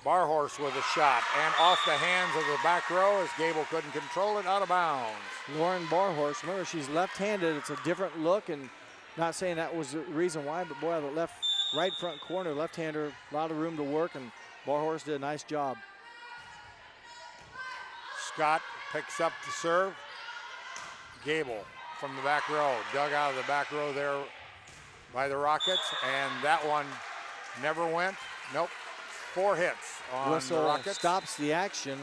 Barhorse with a shot, and off the hands of the back row as Gable couldn't control it, out of bounds. Lauren Barhorse, remember she's left-handed. It's a different look, and not saying that was the reason why, but boy, the right front corner, left-hander, a lot of room to work, and Barhorse did a nice job. Scott picks up the serve. Gable from the back row, dug out of the back row there by the Rockets, and that one never went. Nope. 4 hits on Whistle the Rockets. Stops the action.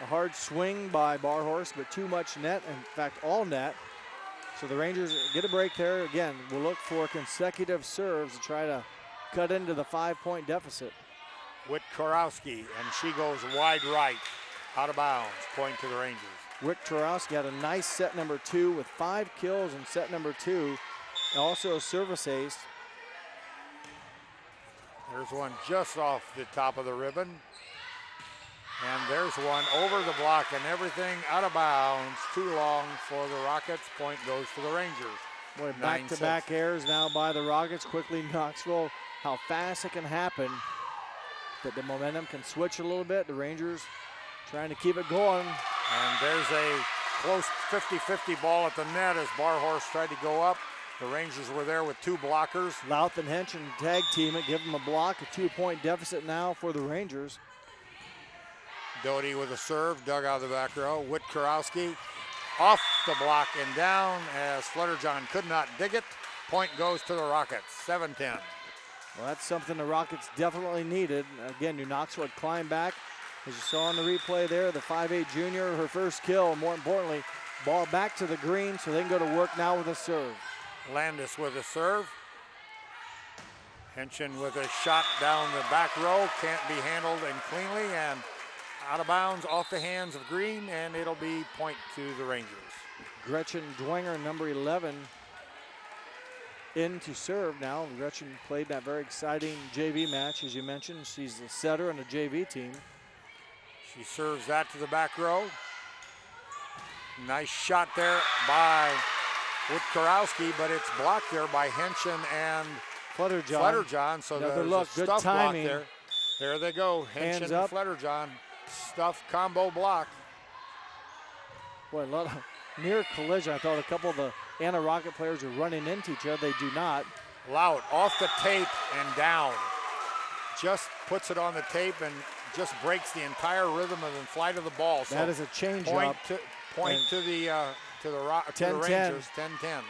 A hard swing by Barhorse, but too much net, in fact, all net. So the Rangers get a break there. Again, we'll look for consecutive serves to try to cut into the 5-point deficit. Witt-Korowski, and she goes wide right, out of bounds, point to the Rangers. Witt-Korowski had a nice set number 2 with 5 kills in set number 2. Also a service ace. There's one just off the top of the ribbon. And there's one over the block and everything out of bounds. Too long for the Rockets. Point goes to the Rangers. Boy, back-to-back errors now by the Rockets. Quickly, Knoxville, how fast it can happen. That the momentum can switch a little bit. The Rangers trying to keep it going. And there's a close 50-50 ball at the net as Barhorse tried to go up. The Rangers were there with 2 blockers. Louth and Henshin tag team it, give them a block, a 2-point deficit now for the Rangers. Doty with a serve, dug out of the back row. Witt-Korowski off the block and down as Flutterjohn could not dig it. Point goes to the Rockets, 7-10. Well, that's something the Rockets definitely needed. Again, New Knoxville had climbed back. As you saw on the replay there, the 5'8 junior, her first kill, and more importantly, ball back to the green so they can go to work now with a serve. Landis with a serve. Henshin with a shot down the back row. Can't be handled and cleanly, and out of bounds off the hands of Green, and it'll be point to the Rangers. Gretchen Dwenger, number 11, in to serve now. Gretchen played that very exciting JV match, as you mentioned. She's the setter on the JV team. She serves that to the back row. Nice shot there by Witt-Korowski, but it's blocked there by Henshin and Flutterjohn. So another there's look, a good stuff timing. block there. There they go, Henshin and Flutterjohn. Stuff combo block. Boy, a lot of near collision. I thought a couple of the Anna Rocket players were running into each other. They do not. Lout off the tape and down. Just puts it on the tape and just breaks the entire rhythm of the flight of the ball. So that is a change point up. Point to the Rangers, 10-10.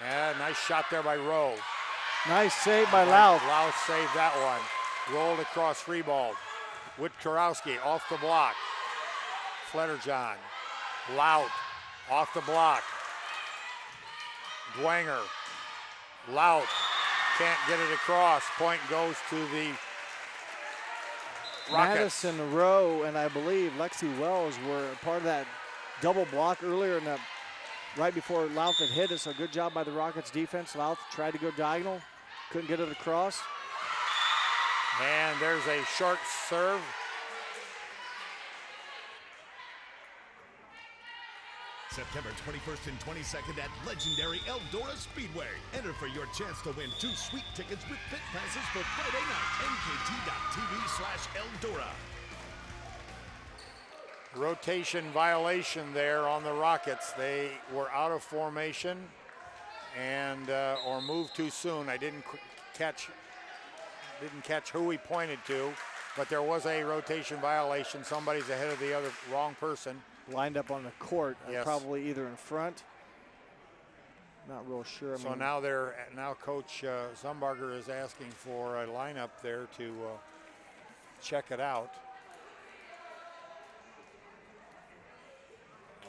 Yeah, nice shot there by Rowe. Nice save by Louth. Louth saved that one. Rolled across free ball. Witt-Korowski off the block. Flutterjohn. Louth off the block. Dwenger. Louth can't get it across. Point goes to the Rockets. Madison Rowe and I believe Lexi Wells were part of that double block earlier in the right before Louth had hit it. So good job by the Rockets defense. Louth tried to go diagonal, couldn't get it across. And there's a short serve. September 21st and 22nd at legendary Eldora Speedway. Enter for your chance to win 2 sweet tickets with pit passes for Friday night. NKT.TV/Eldora. Rotation violation there on the Rockets. They were out of formation and or moved too soon. I didn't catch who he pointed to, but there was a rotation violation. Somebody's ahead of the other, wrong person. Lined up on the court, yes. Probably either in front. Not real sure. So now Coach Zumbarger is asking for a lineup there to check it out.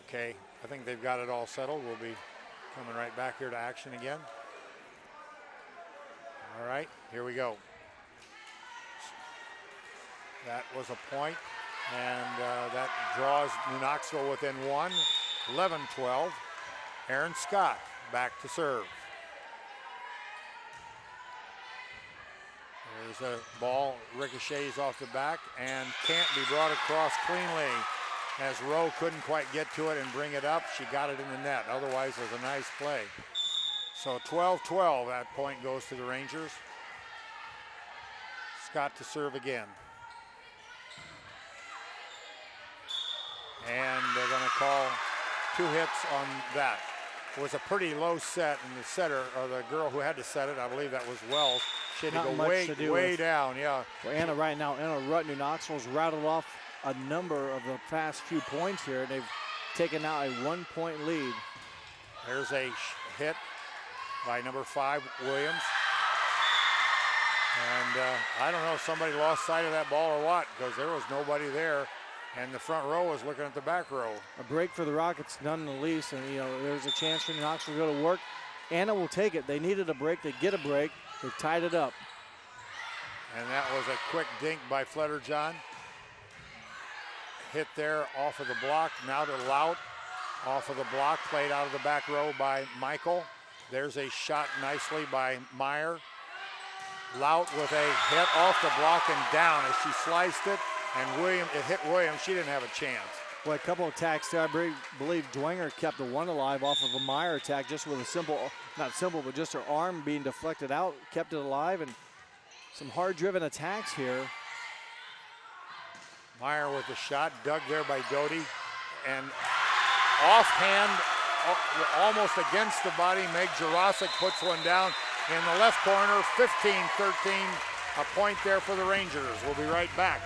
Okay, I think they've got it all settled. We'll be Coming right back here to action again. All right, here we go. That was a point, and that draws New Knoxville within one, 11-12. Aaron Scott back to serve. There's a ball, ricochets off the back and can't be brought across cleanly as Rowe couldn't quite get to it and bring it up. She got it in the net. Otherwise, it was a nice play. So 12-12, that point goes to the Rangers. Scott to serve again. And they're going to call 2 hits on that. It was a pretty low set, and the setter, or the girl who had to set it, I believe that was Wells. She had to go way down, yeah. Well, Anna right now, Anna Rutt, New Knoxville's rattled off a number of the past few points here. They've taken out a 1-point lead. There's a hit by number 5, Williams. And I don't know if somebody lost sight of that ball or what, because there was nobody there. And the front row was looking at the back row. A break for the Rockets, none the least. And, you know, there's a chance for New Knoxville to go to work. Anna will take it. They needed a break. They get a break. They tied it up. And that was a quick dink by Fletterjohn. Hit there off of the block. Now to Lout. Off of the block. Played out of the back row by Michael. There's a shot nicely by Meyer. Lout with a hit off the block and down as she sliced it. And it hit Williams. She didn't have a chance. Well, a couple of attacks there. I believe Dwenger kept the one alive off of a Meyer attack just with a simple, not simple, but just her arm being deflected out, kept it alive, and some hard-driven attacks here. Meyer with the shot, dug there by Doty, and offhand, almost against the body, Meg Jurasic puts one down in the left corner, 15-13, a point there for the Rangers. We'll be right back.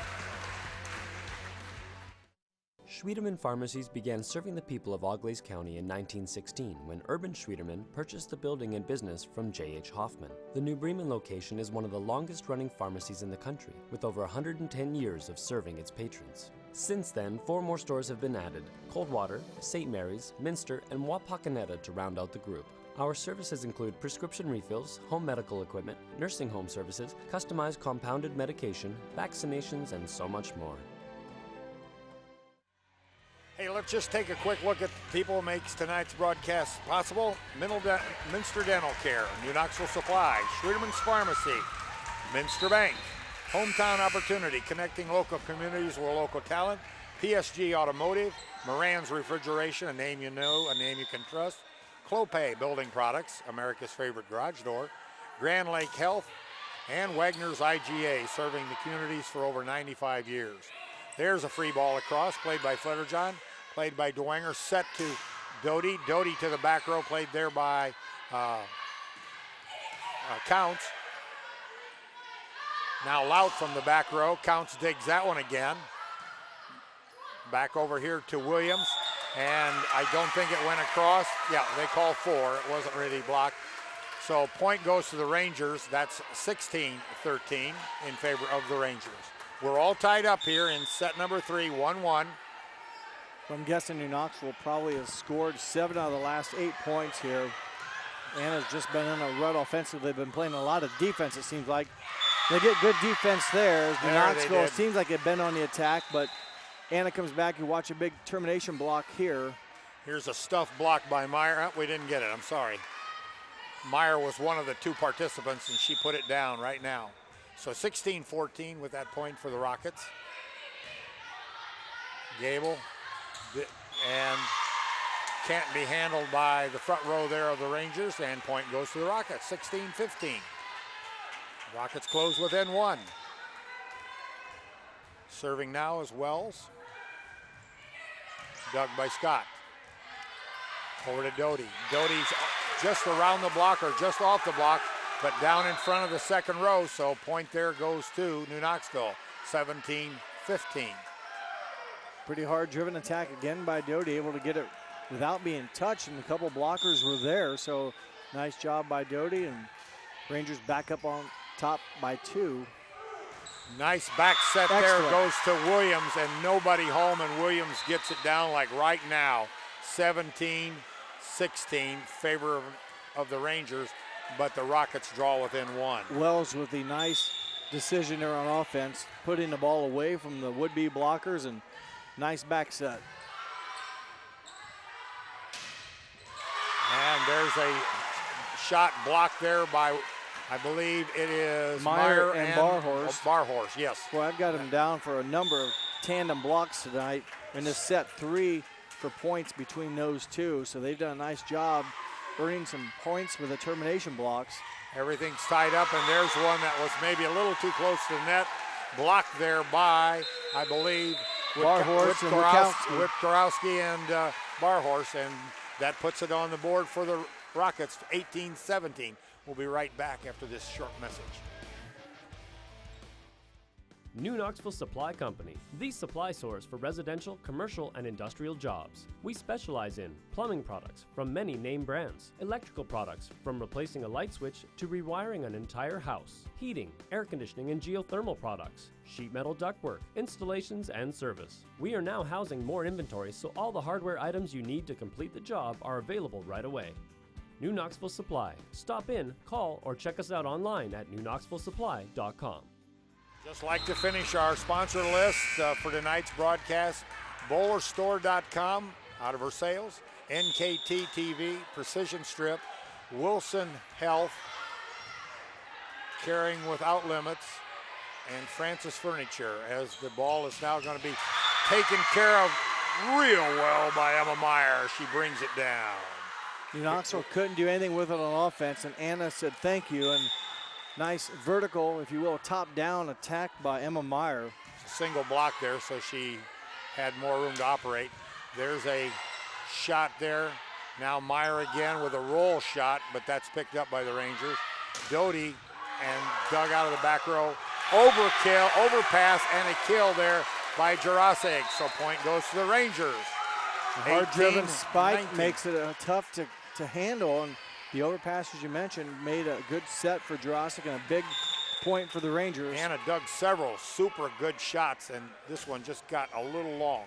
Schwiedemann Pharmacies began serving the people of Auglaize County in 1916 when Urban Schwiedemann purchased the building and business from J.H. Hoffman. The New Bremen location is one of the longest-running pharmacies in the country, with over 110 years of serving its patrons. Since then, 4 more stores have been added: Coldwater, St. Mary's, Minster, and Wapakoneta to round out the group. Our services include prescription refills, home medical equipment, nursing home services, customized compounded medication, vaccinations, and so much more. Hey, let's just take a quick look at the people who makes tonight's broadcast possible. Minster Dental Care, New Knoxville Supply, Schwiedemann's Pharmacy, Minster Bank, Hometown Opportunity, connecting local communities with local talent, PSG Automotive, Moran's Refrigeration, a name you know, a name you can trust, Clopay Building Products, America's favorite garage door, Grand Lake Health, and Wagner's IGA, serving the communities for over 95 years. There's a free ball across, played by Fletterjohn, played by Dwenger, set to Doty. Doty to the back row, played there by Counts. Now Lout from the back row. Counts digs that one again. Back over here to Williams, and I don't think it went across. Yeah, they call 4. It wasn't really blocked. So point goes to the Rangers. That's 16-13 in favor of the Rangers. We're all tied up here in set number 3, 1-1. I'm guessing New Knoxville probably has scored 7 out of the last 8 points here. Anna's just been in a rut offensively. They've been playing a lot of defense, it seems like. They get good defense there. New Knoxville, it seems like they've been on the attack, but Anna comes back. You watch a big termination block here. Here's a stuff block by Meyer. We didn't get it, I'm sorry. Meyer was one of the 2 participants, and she put it down right now. So 16-14 with that point for the Rockets. Gable, and can't be handled by the front row there of the Rangers, and point goes to the Rockets, 16-15. Rockets close within 1. Serving now is Wells. Dug by Scott. Over to Doty. Doty's just around the block or just off the block, but down in front of the second row, so point there goes to New Knoxville, 17-15. Pretty hard-driven attack again by Doty, able to get it without being touched, and a couple blockers were there, so nice job by Doty, and Rangers back up on top by 2. Nice back set there, goes to Williams, and nobody home, and Williams gets it down like right now, 17-16. 16, favor of the Rangers, but the Rockets draw within 1. Wells with the nice decision there on offense, putting the ball away from the would-be blockers, and nice back set. And there's a shot blocked there by, I believe it is Meyer and Barhorse. Oh, Barhorse, yes. Well, I've got him down for a number of tandem blocks tonight in this set, 3 for points between those two. So they've done a nice job earning some points with the termination blocks. Everything's tied up, and there's one that was maybe a little too close to the net. Blocked there by, I believe, Barhorse and Wipkowski and Barhorse, and that puts it on the board for the Rockets, 18-17. We'll be right back after this short message. New Knoxville Supply Company, the supply source for residential, commercial, and industrial jobs. We specialize in plumbing products from many name brands, electrical products from replacing a light switch to rewiring an entire house, heating, air conditioning, and geothermal products, sheet metal ductwork, installations, and service. We are now housing more inventory, so all the hardware items you need to complete the job are available right away. New Knoxville Supply. Stop in, call, or check us out online at newknoxvillesupply.com. Just like to finish our sponsor list for tonight's broadcast. BowlerStore.com, out of her sales. NKT TV, Precision Strip, Wilson Health, Caring Without Limits, and Francis Furniture, as the ball is now going to be taken care of real well by Emma Meyer. She brings it down. New Knoxville couldn't do anything with it on offense, and Anna said thank you. And nice vertical, if you will, top-down attack by Emma Meyer. It's a single block there, so she had more room to operate. There's a shot there. Now Meyer again with a roll shot, but that's picked up by the Rangers. Doty and dug out of the back row. Overkill, overpass, and a kill there by Jurasik. So point goes to the Rangers. A hard-driven spike makes it tough to handle, and the overpass, as you mentioned, made a good set for Jurasik and a big point for the Rangers. Anna dug several super good shots, and this one just got a little long.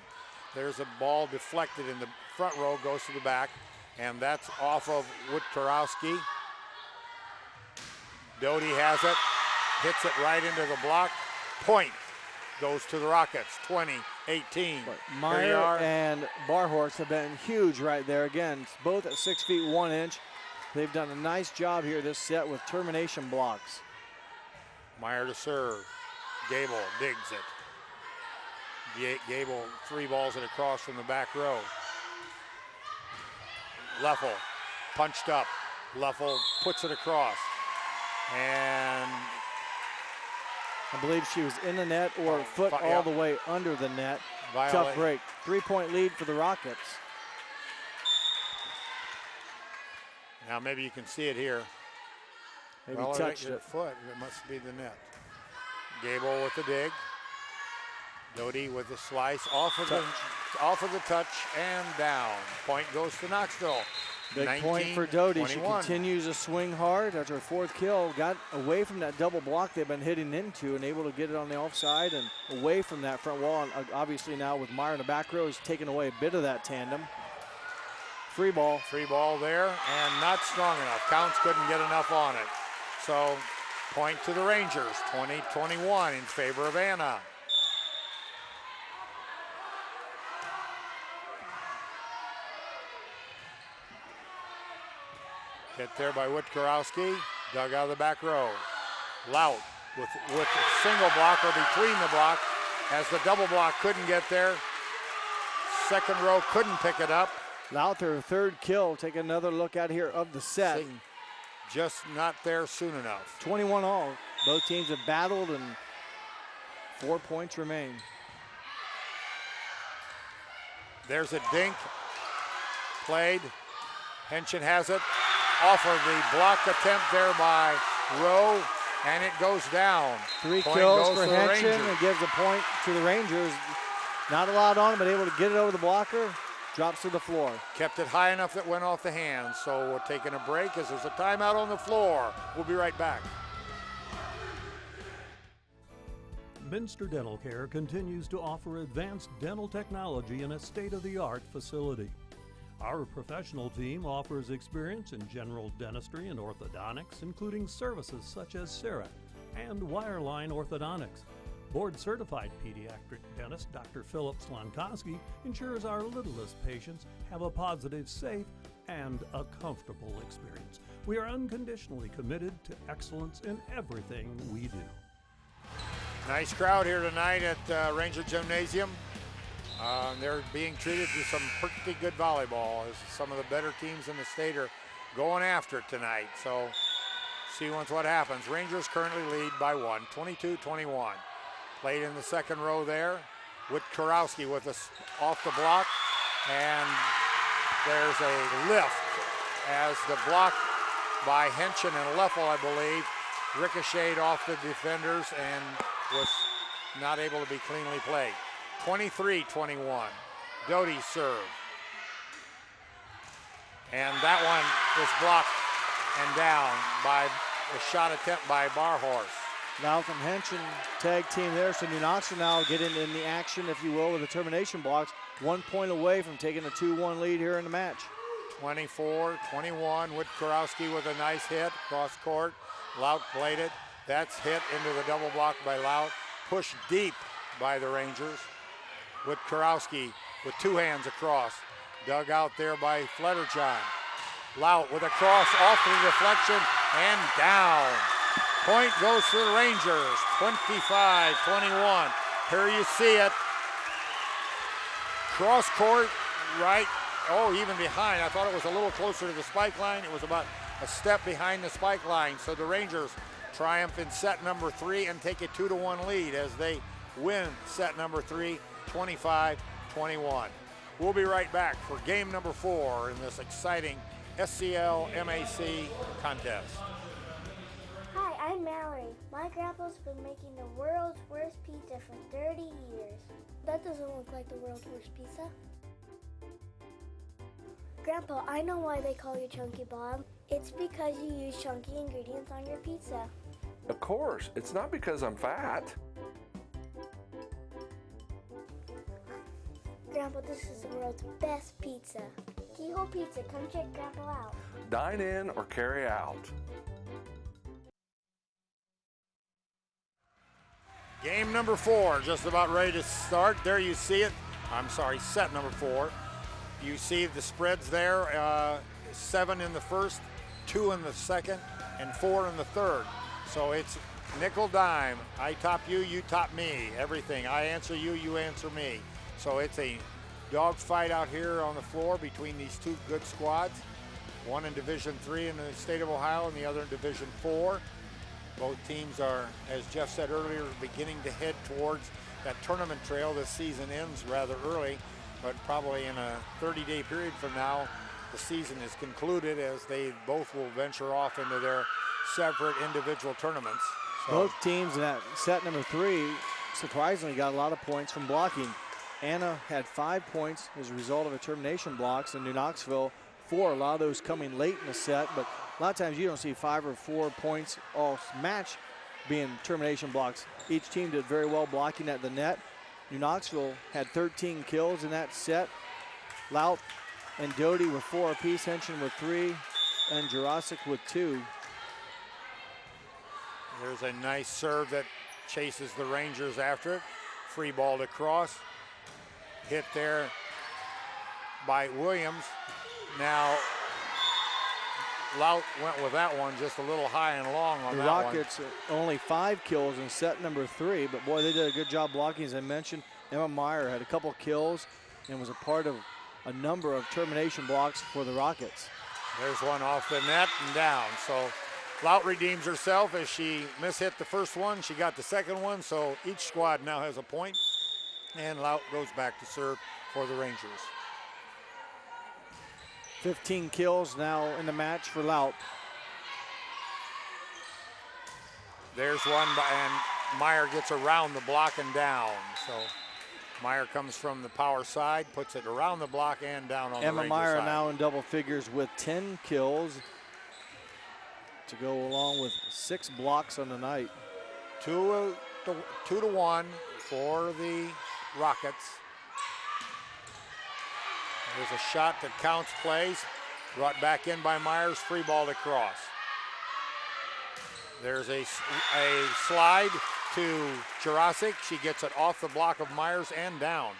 There's a ball deflected in the front row, goes to the back, and that's off of Witkarowski. Doty has it, hits it right into the block. Point goes to the Rockets, 20-18. Meyer and Barhorse have been huge right there. Again, both at 6 feet 1 inch. They've done a nice job here this set with termination blocks. Meyer to serve. Gable digs it. Gable 3 balls it across from the back row. Leffel punched up. Leffel puts it across. And I believe she was in the net or foot all the way under the net. Tough break. 3-point lead for the Rockets. Now maybe you can see it here. Maybe touched it. Foot. It must be the net. Gable with the dig. Doty with the slice off of the touch and down. Point goes to Knoxville. Big point for Doty. She continues to swing hard. That's her 4th kill. Got away from that double block they've been hitting into and able to get it on the offside and away from that front wall. And obviously now with Meyer in the back row, he's taken away a bit of that tandem. Free ball. Free ball there and not strong enough. Counts couldn't get enough on it. So point to the Rangers, 20-21 in favor of Anna. Hit there by Witkarowski, dug out of the back row. Lout with a single block or between the block as the double block couldn't get there. Second row couldn't pick it up. Lout, her 3rd kill. Take another look at here of the set. Just not there soon enough. 21 all. Both teams have battled and 4 points remain. There's a dink. Played. Henshin has it. Off of the block attempt there by Rowe, and it goes down. 3 kills for Henshin and gives a point to the Rangers. Not allowed on him, but able to get it over the blocker. Drops to the floor. Kept it high enough that went off the hands. So we're taking a break as there's a timeout on the floor. We'll be right back. Minster Dental Care continues to offer advanced dental technology in a state-of-the-art facility. Our professional team offers experience in general dentistry and orthodontics, including services such as CEREC and wireline orthodontics. Board-certified pediatric dentist Dr. Philip Slonkowski ensures our littlest patients have a positive, safe, and a comfortable experience. We are unconditionally committed to excellence in everything we do. Nice crowd here tonight at Ranger Gymnasium. They're being treated to some pretty good volleyball, as some of the better teams in the state are going after it tonight. So see once what happens. Rangers currently lead by 1, 22-21. Played in the second row there. Witkarowski with us off the block, and there's a lift as the block by Henschen and Leffel, I believe, ricocheted off the defenders and was not able to be cleanly played. 23-21, Doty's serve. And that one was blocked and down by a shot attempt by Barhorse. Now from Henschen, tag team there, so New Knoxville now getting in the action, if you will, with the termination blocks. 1 point away from taking a 2-1 lead here in the match. 24-21, Witkarowski with a nice hit, cross court. Lout played it. That's hit into the double block by Lout. Pushed deep by the Rangers. Witkarowski with two hands across. Dug out there by Flutterjohn. Lout with a cross off the deflection and down. Point goes to the Rangers, 25-21. Here you see it. Cross court, right, even behind. I thought it was a little closer to the spike line. It was about a step behind the spike line. So the Rangers triumph in set number 3 and take a 2-1 lead as they win set number 3, 25-21. We'll be right back for game number 4 in this exciting SCL MAC contest. Hi, I'm Mallory. My grandpa's been making the world's worst pizza for 30 years. That doesn't look like the world's worst pizza. Grandpa, I know why they call you Chunky Bob. It's because you use chunky ingredients on your pizza. Of course, it's not because I'm fat. Grandpa, this is the world's best pizza. Keyhole Pizza, come check Grandpa out. Dine in or carry out. Game number 4, just about ready to start. There you see it. I'm sorry, set number 4. You see the spreads there, 7 in the first, 2 in the second, and 4 in the third. So it's nickel dime. I top you, you top me, everything. I answer you, you answer me. So it's a dogfight out here on the floor between these two good squads. One in Division III in the state of Ohio and the other in Division IV. Both teams are, as Jeff said earlier, beginning to head towards that tournament trail. This season ends rather early, but probably in a 30-day period from now, the season is concluded as they both will venture off into their separate individual tournaments. So both teams in that set number 3 surprisingly got a lot of points from blocking. Anna had 5 points as a result of her termination blocks, and New Knoxville 4. A lot of those coming late in the set, but a lot of times you don't see 5 or 4 points all match being termination blocks. Each team did very well blocking at the net. New Knoxville had 13 kills in that set. Lout and Doty with 4 apiece, Henschen with 3, and Jurasic with 2. There's a nice serve that chases the Rangers after it. Free ball to cross. Hit there by Williams. Now, Lout went with that one just a little high and long on the that Rockets only 5 kills in set number 3, but boy, they did a good job blocking. As I mentioned, Emma Meyer had a couple kills and was a part of a number of termination blocks for the Rockets. There's one off the net and down. So Lout redeems herself as she mishit the first one. She got the second one, so each squad now has a point, and Lout goes back to serve for the Rangers. 15 kills now in the match for Lout. There's one, and Meyer gets around the block and down. So Meyer comes from the power side, puts it around the block and down on the Ranger Meyer side. now in double figures with 10 kills to go along with 6 blocks on the night. 2-1 for the Rockets. There's a shot that counts plays. Brought back in by Myers, free ball to cross. There's a slide to Jurasic. She gets it off the block of Myers and down.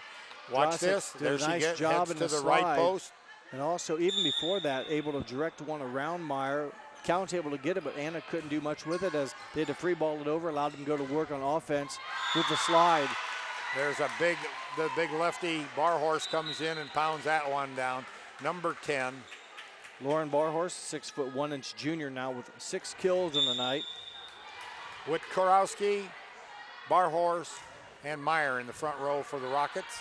Watch Jurasic this. did There a she nice gets, job heads in to the slide. right post. And also, even before that, able to direct one around Meyer. Count's able to get it, but Anna couldn't do much with it as they had to free ball it over, allowed them to go to work on offense with the slide. There's the big lefty Barhorse comes in and pounds that one down. Number 10. Lauren Barhorse, 6'1" junior now with 6 kills in the night. Witkorowski, Barhorse, and Meyer in the front row for the Rockets.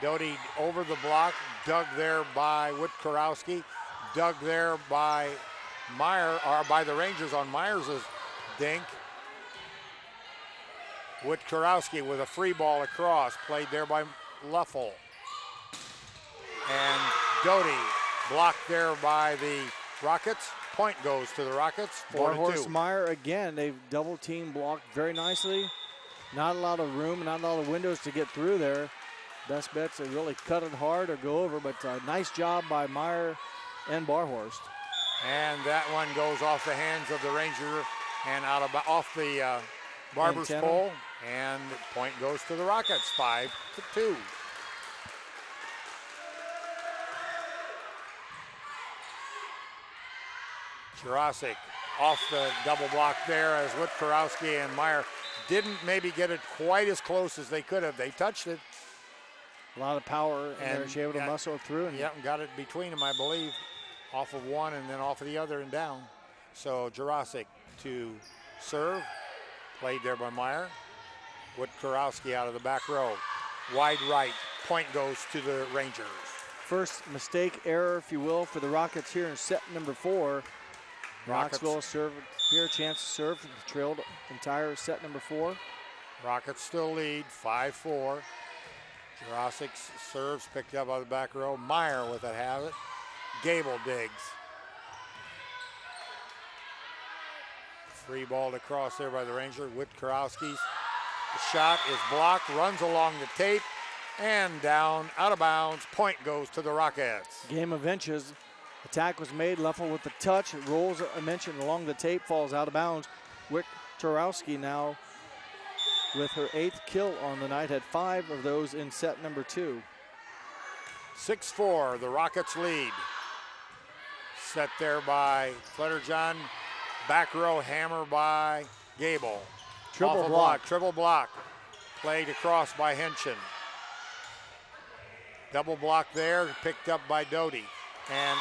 Doty over the block, dug there by Witkorowski, dug there by Meyer, or by the Rangers on Myers' dink. Witkorowski with a free ball across, played there by Leffel. And Doty blocked there by the Rockets. Point goes to the Rockets, 4-2. Barhorse Meyer again, they've double team blocked very nicely. Not a lot of room, not a lot of windows to get through there. Best bet's to really cut it hard or go over, but nice job by Meyer and Barhorst. And that one goes off the hands of the Ranger and off the Barber's Antenna. pole, and point goes to the Rockets, 5-2. Jurasic off the double block there as Witkorowski and Meyer didn't maybe get it quite as close as they could have. They touched it. A lot of power, and And she able to muscle through. And Yep, got it between them, I believe, off of one and then off of the other and down. So Jurasic to serve, played there by Meyer. Witkorowski out of the back row. Wide right, point goes to the Rangers. First mistake, error, if you will, for the Rockets here in set number 4. Rockets. Knoxville serve here, a chance to serve, trailed entire set number 4. Rockets still lead, 5-4. Jurasic serves, picked up on the back row. Meyer with it, have it. Gable digs. Free ball to cross there by the Ranger. Witkorowski's shot is blocked, runs along the tape, and down, out of bounds. Point goes to the Rockets. Game of inches. Attack was made, Leffel with the touch. It rolls, I mentioned, along the tape, falls out of bounds. Witkorowski now with her 8th kill on the night, had 5 of those in set number 2. 6-4, the Rockets lead. Set there by Flutterjohn. Back row hammer by Gable. Triple Off a block. Triple block. Played across by Henshin. Double block there, picked up by Doty. And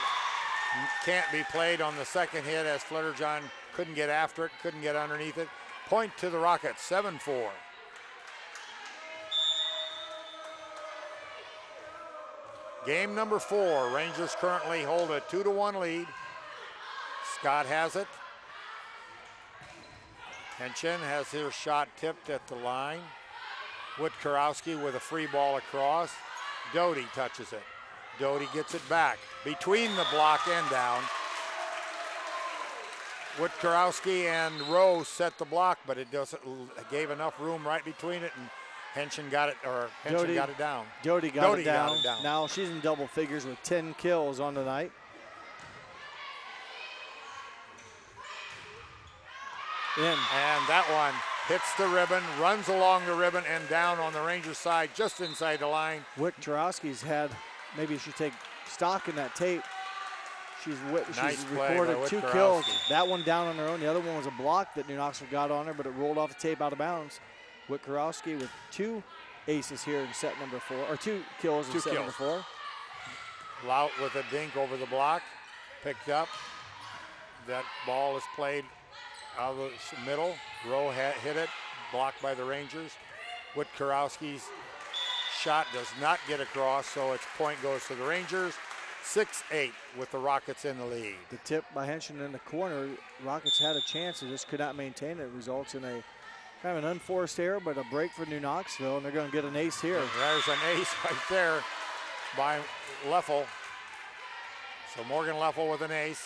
can't be played on the second hit as Flutterjohn couldn't get after it, couldn't get underneath it. Point to the Rockets, 7-4. Game number 4, Rangers currently hold a 2-1 lead. Scott has it. Henshin has his shot tipped at the line. Witkorowski with a free ball across. Doty touches it. Doty gets it back between the block and down. Witkorowski and Rowe set the block, but it gave enough room right between it, and Henshin got it, or Henshin got it down. Doty got it down. got it down. Now she's in double figures with 10 kills on the night. In. And that one hits the ribbon, runs along the ribbon, and down on the Rangers side, just inside the line. Witkorowski's had, maybe you should take stock in that tape. She's Nice play recorded by 2 Witkorowski. kills. That one down on her own. The other one was a block that New Knoxville got on her, but it rolled off the tape out of bounds. Witkorowski with 2 aces here in set number 4, or 2 kills in set number 4. Lout with a dink over the block, picked up. That ball is played out of the middle. Rowe hit it, blocked by the Rangers. Witkorowski's shot does not get across, so its point goes to the Rangers. 6-8 with the Rockets in the lead. The tip by Henshin in the corner. Rockets had a chance, they just could not maintain it. It results in a kind of an unforced error, but a break for New Knoxville, and they're going to get an ace here. There's an ace right there by Leffel. So Morgan Leffel with an ace.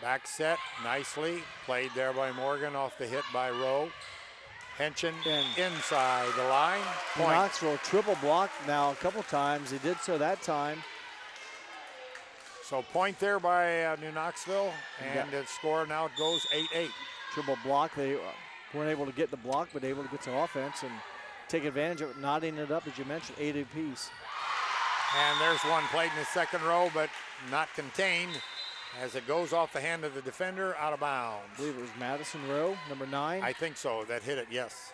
Back set nicely. Played there by Morgan off the hit by Rowe. Henson inside the line. Point. Knoxville triple blocked now a couple times. He did so that time. So point there by New Knoxville, and its score now it goes 8-8. Triple block. They weren't able to get the block, but able to get some offense and take advantage of it, knotting it up, as you mentioned, 8 apiece. And there's one played in the second row, but not contained as it goes off the hand of the defender, out of bounds. I believe it was Madison Rowe, number 9. I think so. That hit it, yes.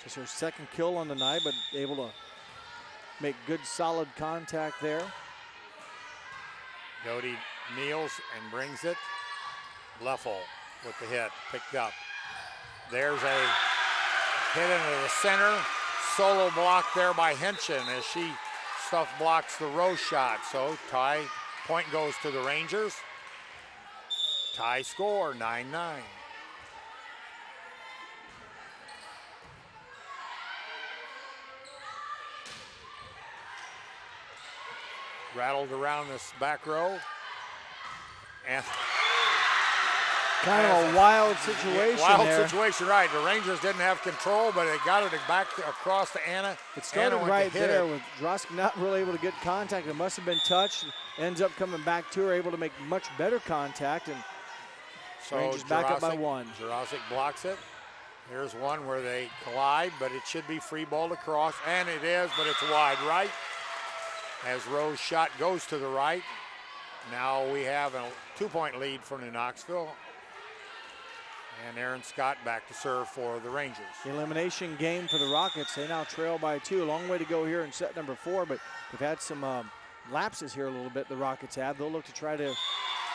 Just her second kill on the night, but able to make good, solid contact there. Doty kneels and brings it. Leffel with the hit, picked up. There's a hit into the center. Solo block there by Henson as she stuff blocks the Rowe shot. So tie, point goes to the Rangers. Tie score, 9-9. Rattled around this back row. And kind of a wild situation situation, right. The Rangers didn't have control, but they got it back across to Anna. It started right there with Drosk not really able to get contact. It must have been touched. Ends up coming back to her, able to make much better contact, and so Rangers back up by 1. Jurasic blocks it. Here's one where they collide, but it should be free ball to cross, and it is, but it's wide right. As Rowe's shot goes to the right. Now we have a 2-point lead for New Knoxville. And Aaron Scott back to serve for the Rangers. Elimination game for the Rockets. They now trail by 2. A long way to go here in set number 4, but they've had some lapses here a little bit, the Rockets have. They'll look to try to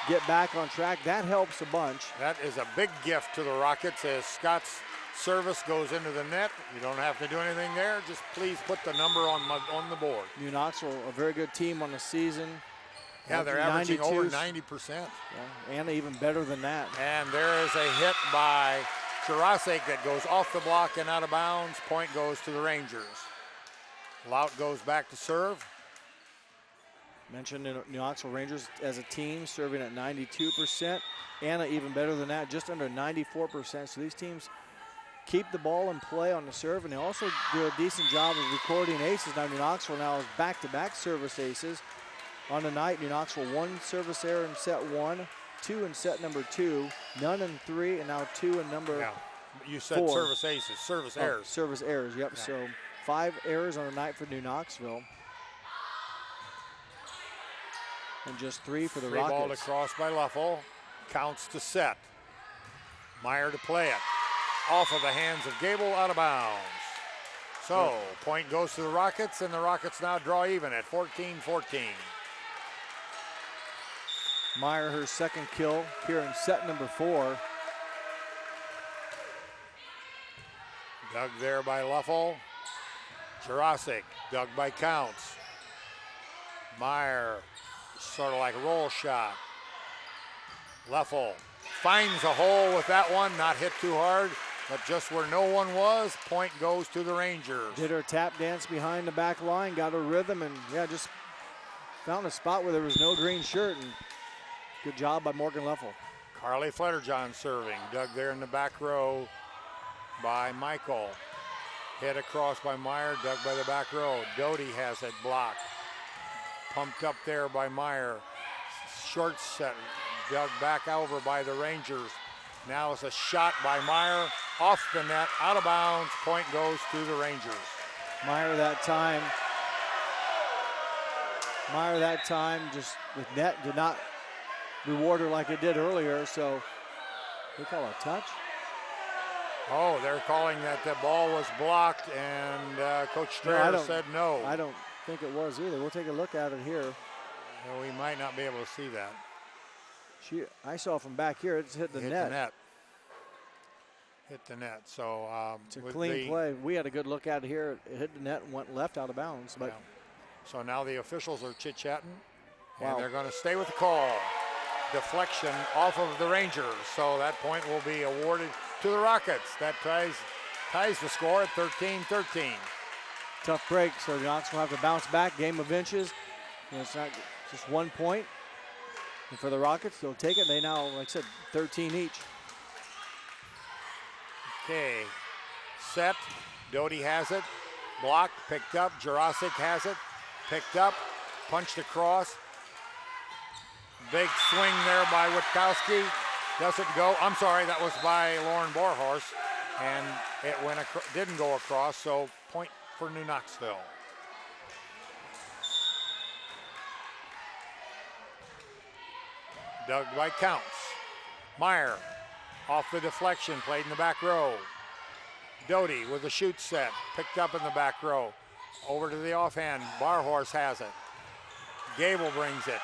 get back on track. That helps a bunch. That is a big gift to the Rockets as Scott's service goes into the net. You don't have to do anything there. Just please put the number on the board. New Knoxville, a very good team on the season. Yeah, they're averaging over 90%. Yeah, and even better than that. And there is a hit by Jurasic that goes off the block and out of bounds. Point goes to the Rangers. Lout goes back to serve. Mentioned the New Knoxville Rangers as a team serving at 92%. Anna even better than that, just under 94%. So these teams keep the ball in play on the serve, and they also do a decent job of recording aces. Now New Knoxville now is back-to-back service aces. On the night, New Knoxville 1 service error in set 1, 2 in set number 2, none in 3, and now 2 in number 4. You said service aces, service errors. Service errors, yep. Yeah. So 5 errors on the night for New Knoxville. And just 3 for the Rockets. Free ball to cross by Leffel. Counts to set. Meyer to play it. Off of the hands of Gable, out of bounds. So, point goes to the Rockets, and the Rockets now draw even at 14-14. Meyer, her second kill here in set number 4. Dug there by Leffel. Jurasic, dug by Counts. Meyer, sort of like a roll shot. Leffel finds a hole with that one, not hit too hard, but just where no one was, point goes to the Rangers. Did her tap dance behind the back line, got her rhythm, and just found a spot where there was no green shirt, and good job by Morgan Leffel. Carly Fletterjohn serving, dug there in the back row by Michael. Hit across by Meyer, dug by the back row. Doty has it blocked. Pumped up there by Meyer. Short set, dug back over by the Rangers. Now it's a shot by Meyer, off the net, out of bounds. Point goes to the Rangers. Meyer that time just with net did not reward her like it did earlier, so they call a touch. Oh, they're calling that the ball was blocked, and Coach Strayer said no. I don't think it was either. We'll take a look at it here. Well, we might not be able to see that. I saw from back here, it's hit the net. Hit the net. So it's a clean play. We had a good look at it here. It hit the net and went left out of bounds. But so now the officials are chit-chatting, and they're going to stay with the call. Deflection off of the Rangers. So that point will be awarded to the Rockets. That ties the score at 13-13. Tough break, so the Knox will have to bounce back. Game of inches. It's not just 1 point. And for the Rockets, they'll take it. They now, like I said, 13 each. Okay, set. Doty has it. Blocked, picked up. Jurasic has it. Picked up, punched across. Big swing there by Witkowski. Doesn't go. I'm sorry, that was by Lauren Borhorst. And it didn't go across, so point for New Knoxville. Dug by Counts. Meyer off the deflection, played in the back row. Doty with a shoot set, picked up in the back row. Over to the offhand, Barhorse has it. Gable brings it.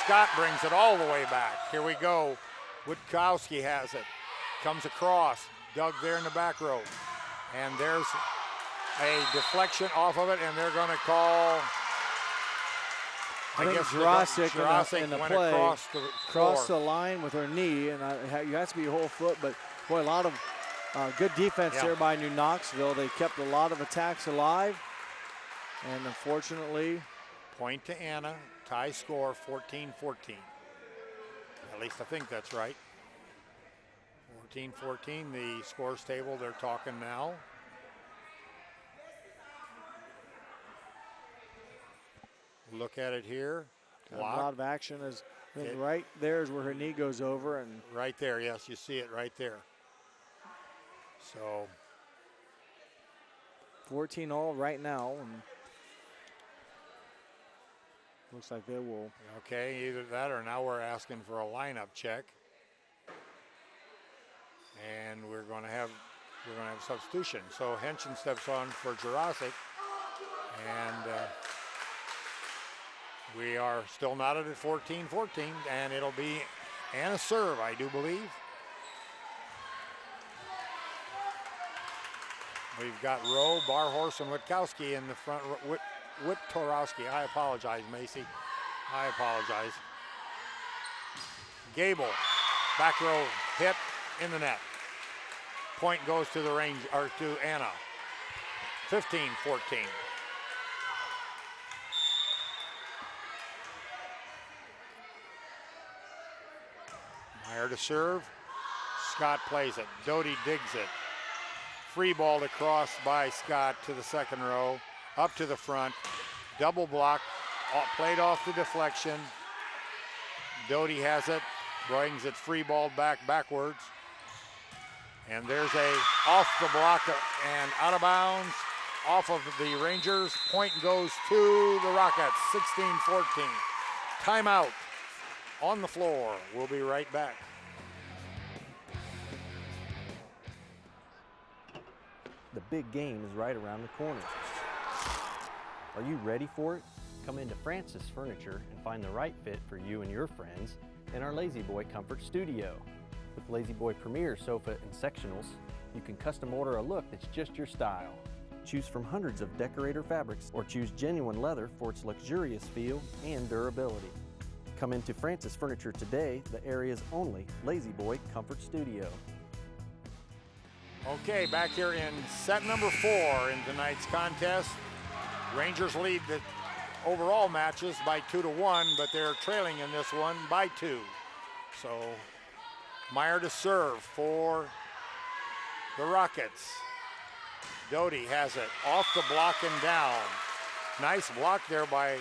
Scott brings it all the way back. Here we go. Witkowski has it. Comes across, dug there in the back row. And there's a deflection off of it, and they're going to call. I think Jurasic in the play crossed the line with her knee, and you have to be your whole foot, but boy, a lot of good defense there by New Knoxville. They kept a lot of attacks alive, and unfortunately. Point to Anna, tie score 14-14. At least I think that's right. 14-14, the scores table, they're talking now. Look at it here. A lot of action is right there is where her knee goes over, and right there, yes, you see it right there. So 14 all right now, and looks like they will. Okay, either that or now we're asking for a lineup check, and we're going to have substitution. So Henson steps on for Jurasic, and we are still knotted at 14-14, and it'll be Anna serve, I do believe. We've got Rowe, Barhorse, and Witkowski in the front. Wittorowski, I apologize, Macy. I apologize. Gable, back row hit in the net. Point goes to the range, or to Anna. 15-14. Meyer to serve. Scott plays it. Doty digs it. Free ball across by Scott to the second row. Up to the front. Double block. Played off the deflection. Doty has it. Brings it free ball backwards. And there's a off the block and out of bounds. Off of the Rangers. Point goes to the Rockets. 16-14. Timeout. On the floor. We'll be right back. The big game is right around the corner. Are you ready for it? Come into Francis Furniture and find the right fit for you and your friends in our Lazy Boy Comfort Studio. With Lazy Boy Premier sofa and sectionals, you can custom order a look that's just your style. Choose from hundreds of decorator fabrics or choose genuine leather for its luxurious feel and durability. Come into Francis Furniture today, the area's only Lazy Boy Comfort Studio. Okay, back here in set number 4 in tonight's contest. Rangers lead the overall matches by 2-1, but they're trailing in this one by 2. So Meyer to serve for the Rockets. Doty has it off the block and down. Nice block there by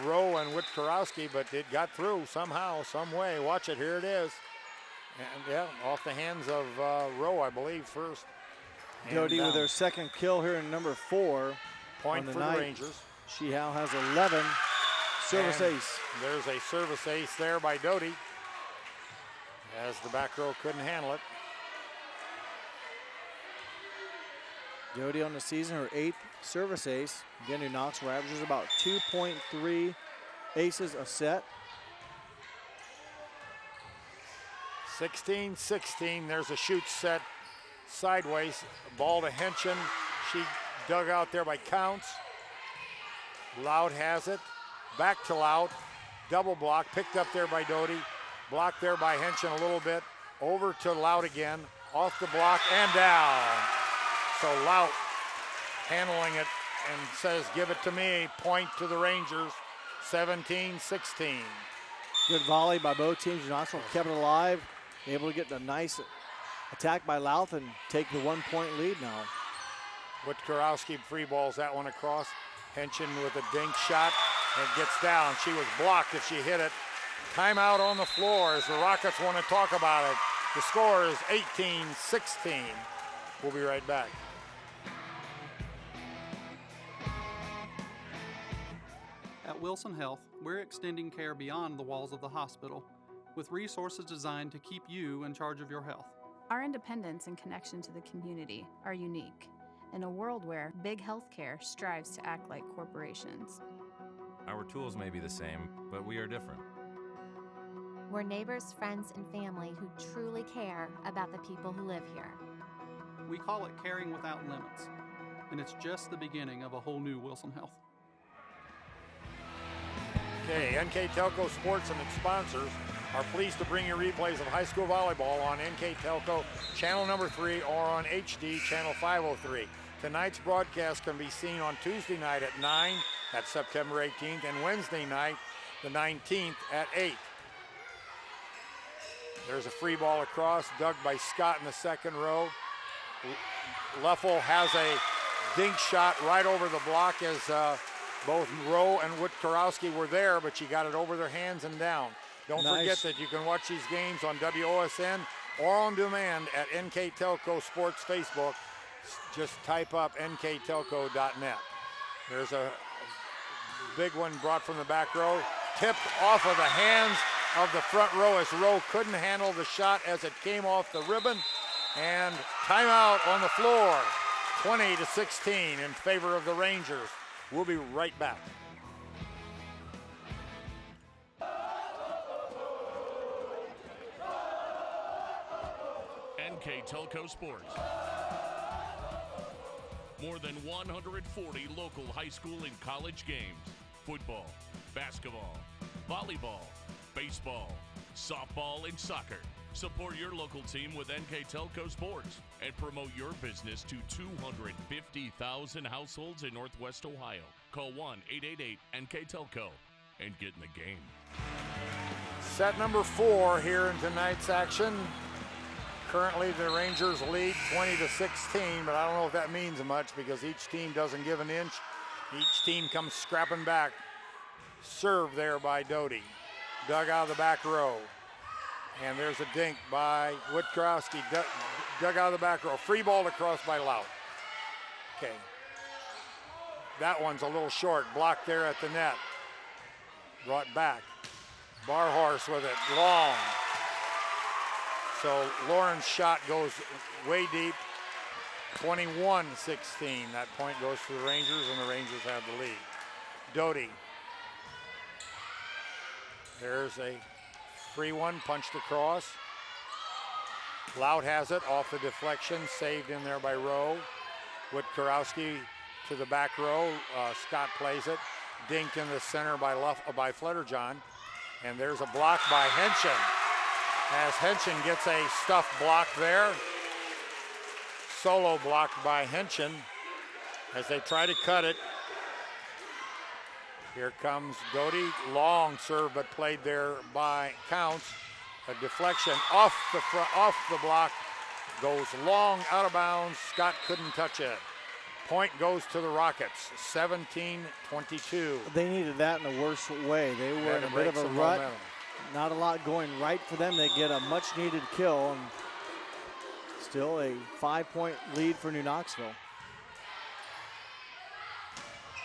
Rowe and Wittorowski, but it got through somehow, some way. Watch it, here it is. And yeah, off the hands of Rowe, I believe, first. Doty with her second kill here in number 4. Point for the Rangers. She now has 11. Service ace. There's a service ace there by Doty, as the back row couldn't handle it. Doty on the season, her 8th service ace. Again, New Knoxville averages about 2.3 aces a set. 16-16, there's a shoot set sideways. Ball to Henson. She dug out there by Counts. Loud has it. Back to Loud. Double block, picked up there by Doty. Blocked there by Henson a little bit. Over to Loud again. Off the block and down. So Loud handling it and says, give it to me. Point to the Rangers. 17-16. Good volley by both teams. Knoxville kept it alive, able to get a nice attack by Louth and take the 1-point lead now. Witkarowski free balls that one across. Henson with a dink shot and gets down. She was blocked if she hit it. Timeout on the floor as the Rockets want to talk about it. The score is 18-16. We'll be right back. At Wilson Health, we're extending care beyond the walls of the hospital with resources designed to keep you in charge of your health. Our independence and connection to the community are unique in a world where big healthcare strives to act like corporations. Our tools may be the same, but we are different. We're neighbors, friends, and family who truly care about the people who live here. We call it caring without limits, and it's just the beginning of a whole new Wilson Health. Okay, NKTelco Sports and its sponsors are pleased to bring you replays of high school volleyball on NKTelco channel number 3 or on HD channel 503. Tonight's broadcast can be seen on Tuesday night at 9, that's September 18th, and Wednesday night, the 19th, at 8. There's a free ball across, dug by Scott in the second row. Leffel has a dink shot right over the block as both Rowe and Witkarowski were there, but she got it over their hands and down. Don't forget that you can watch these games on WOSN or on demand at NKTelco Sports Facebook. Just type up nktelco.net. There's a big one brought from the back row, tipped off of the hands of the front row as Rowe couldn't handle the shot as it came off the ribbon. And timeout on the floor, 20-16 in favor of the Rangers. We'll be right back. NKTelco Sports. More than 140 local high school and college games. Football, basketball, volleyball, baseball, softball, and soccer. Support your local team with NKTelco Sports and promote your business to 250,000 households in Northwest Ohio. Call 1-888-NKTelco and get in the game. Set number 4 here in tonight's action. Currently the Rangers lead 20-16, but I don't know if that means much because each team doesn't give an inch. Each team comes scrapping back. Serve there by Doty. Dug out of the back row. And there's a dink by Witkarowski, dug out of the back row. Free ball across by Louth. Okay. That one's a little short, blocked there at the net. Brought back. Barhorse with it, long. So Lauren's shot goes way deep, 21-16. That point goes to the Rangers, and the Rangers have the lead. Doty. There's a free one, punched across. Loud has it off the deflection, saved in there by Rowe. Witkarowski to the back row. Scott plays it. Dinked in the center by Flutterjohn. And there's a block by Henson. As Henson gets a stuffed block there. Solo blocked by Henson as they try to cut it. Here comes Doty, long serve, but played there by Counts. A deflection off the block, goes long out of bounds. Scott couldn't touch it. Point goes to the Rockets, 17-22. They needed that in a worse way. They were in a bit of a rut. Momentum. Not a lot going right for them. They get a much-needed kill, and still a 5-point lead for New Knoxville.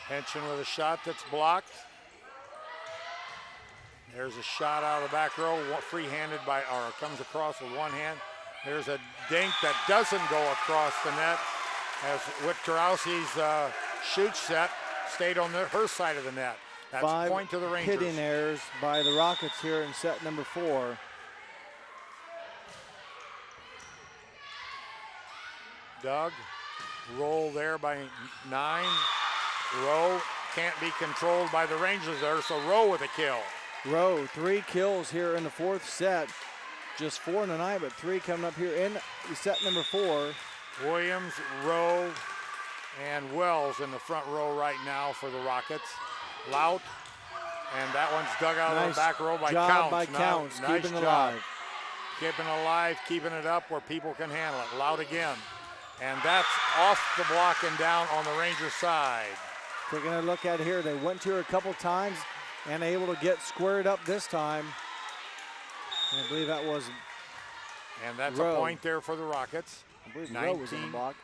Henson with a shot that's blocked. There's a shot out of the back row, free-handed by, or comes across with one hand. There's a dink that doesn't go across the net as Witkarowski's shoot set stayed on her side of the net. That's 5 point to the Rangers. Hitting errors by the Rockets here in set number 4. Doug, roll there by 9. Rowe can't be controlled by the Rangers there, so Rowe with a kill. Rowe, 3 kills here in the 4th set. Just 4 tonight, but 3 coming up here in set number 4. Williams, Rowe, and Wells in the front row right now for the Rockets. Lout And that one's dug out of the back row by job Counts. by Counts, Nice keeping it job. alive. Keeping it alive, keeping it up where people can handle it. Loud again. And that's off the block and down on the Rangers side. Taking a look at it here, they went to her a couple times and able to get squared up this time. And I believe that was And that's Rowe. a point there for the Rockets. I believe Rowe was in the block.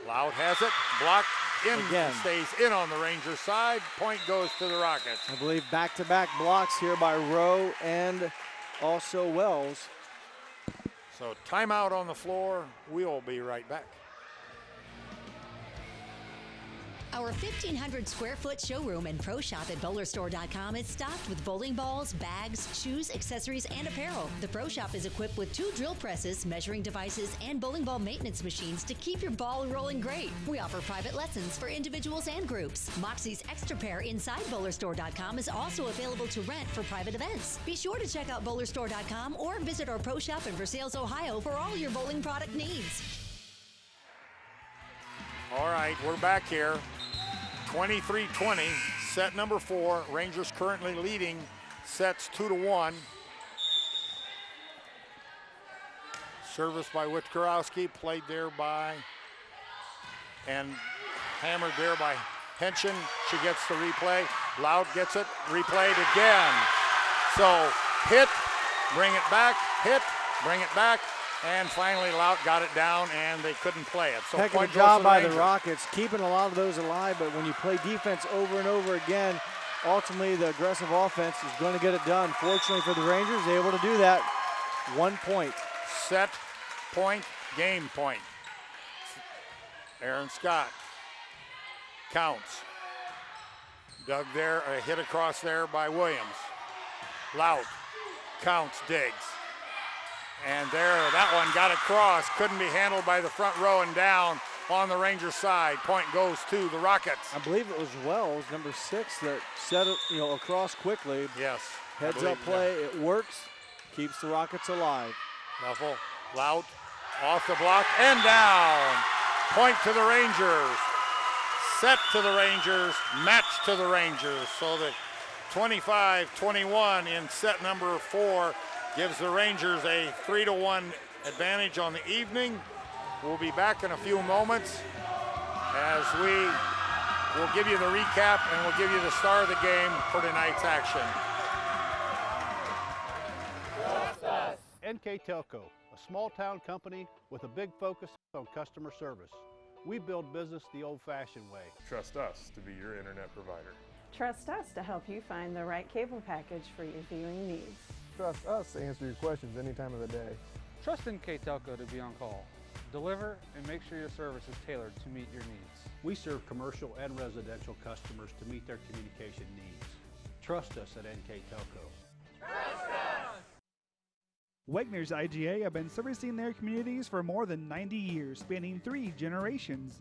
Loud has it, blocked in, Again. stays in on the Rangers side. Point goes to the Rockets. I believe back-to-back blocks here by Rowe and also Wells. So timeout on the floor. We'll be right back. Our 1,500 square foot showroom and pro shop at bowlerstore.com is stocked with bowling balls, bags, shoes, accessories, and apparel. The pro shop is equipped with 2 drill presses, measuring devices, and bowling ball maintenance machines to keep your ball rolling great. We offer private lessons for individuals and groups. Moxie's Extra Pair inside bowlerstore.com is also available to rent for private events. Be sure to check out bowlerstore.com or visit our pro shop in Versailles, Ohio for all your bowling product needs. All right, we're back here. 23-20, set number 4. Rangers currently leading sets 2-1. Service by Witkarowski, played there by, and hammered there by Henschen. She gets the replay. Loud gets it, replayed again. So hit, bring it back, hit, bring it back. And finally, Lout got it down, and they couldn't play it. So Heck of a point goes job to by the Rangers. Rockets, keeping a lot of those alive, but when you play defense over and over again, ultimately the aggressive offense is going to get it done. Fortunately for the Rangers, able to do that. 1 point. Set, point, game point. Aaron Scott counts. Dug there, a hit across there by Williams. Lout counts, digs. And there, that one got across, couldn't be handled by the front row and down on the Rangers side. Point goes to the Rockets. I believe it was Wells, number 6, that set it, across quickly. Yes. Heads up play, it works, keeps the Rockets alive. Nuffle, Lout, off the block and down. Point to the Rangers. Set to the Rangers, match to the Rangers. So the 25-21 in set number 4 gives the Rangers a 3-1 advantage on the evening. We'll be back in a few moments as we will give you the recap and we'll give you the star of the game for tonight's action. NKTelco, a small-town company with a big focus on customer service. We build business the old-fashioned way. Trust us to be your internet provider. Trust us to help you find the right cable package for your viewing needs. Trust us to answer your questions any time of the day. Trust NKTelco to be on call. Deliver and make sure your service is tailored to meet your needs. We serve commercial and residential customers to meet their communication needs. Trust us at NKTelco. Wegner's IGA have been servicing their communities for more than 90 years, spanning 3 generations.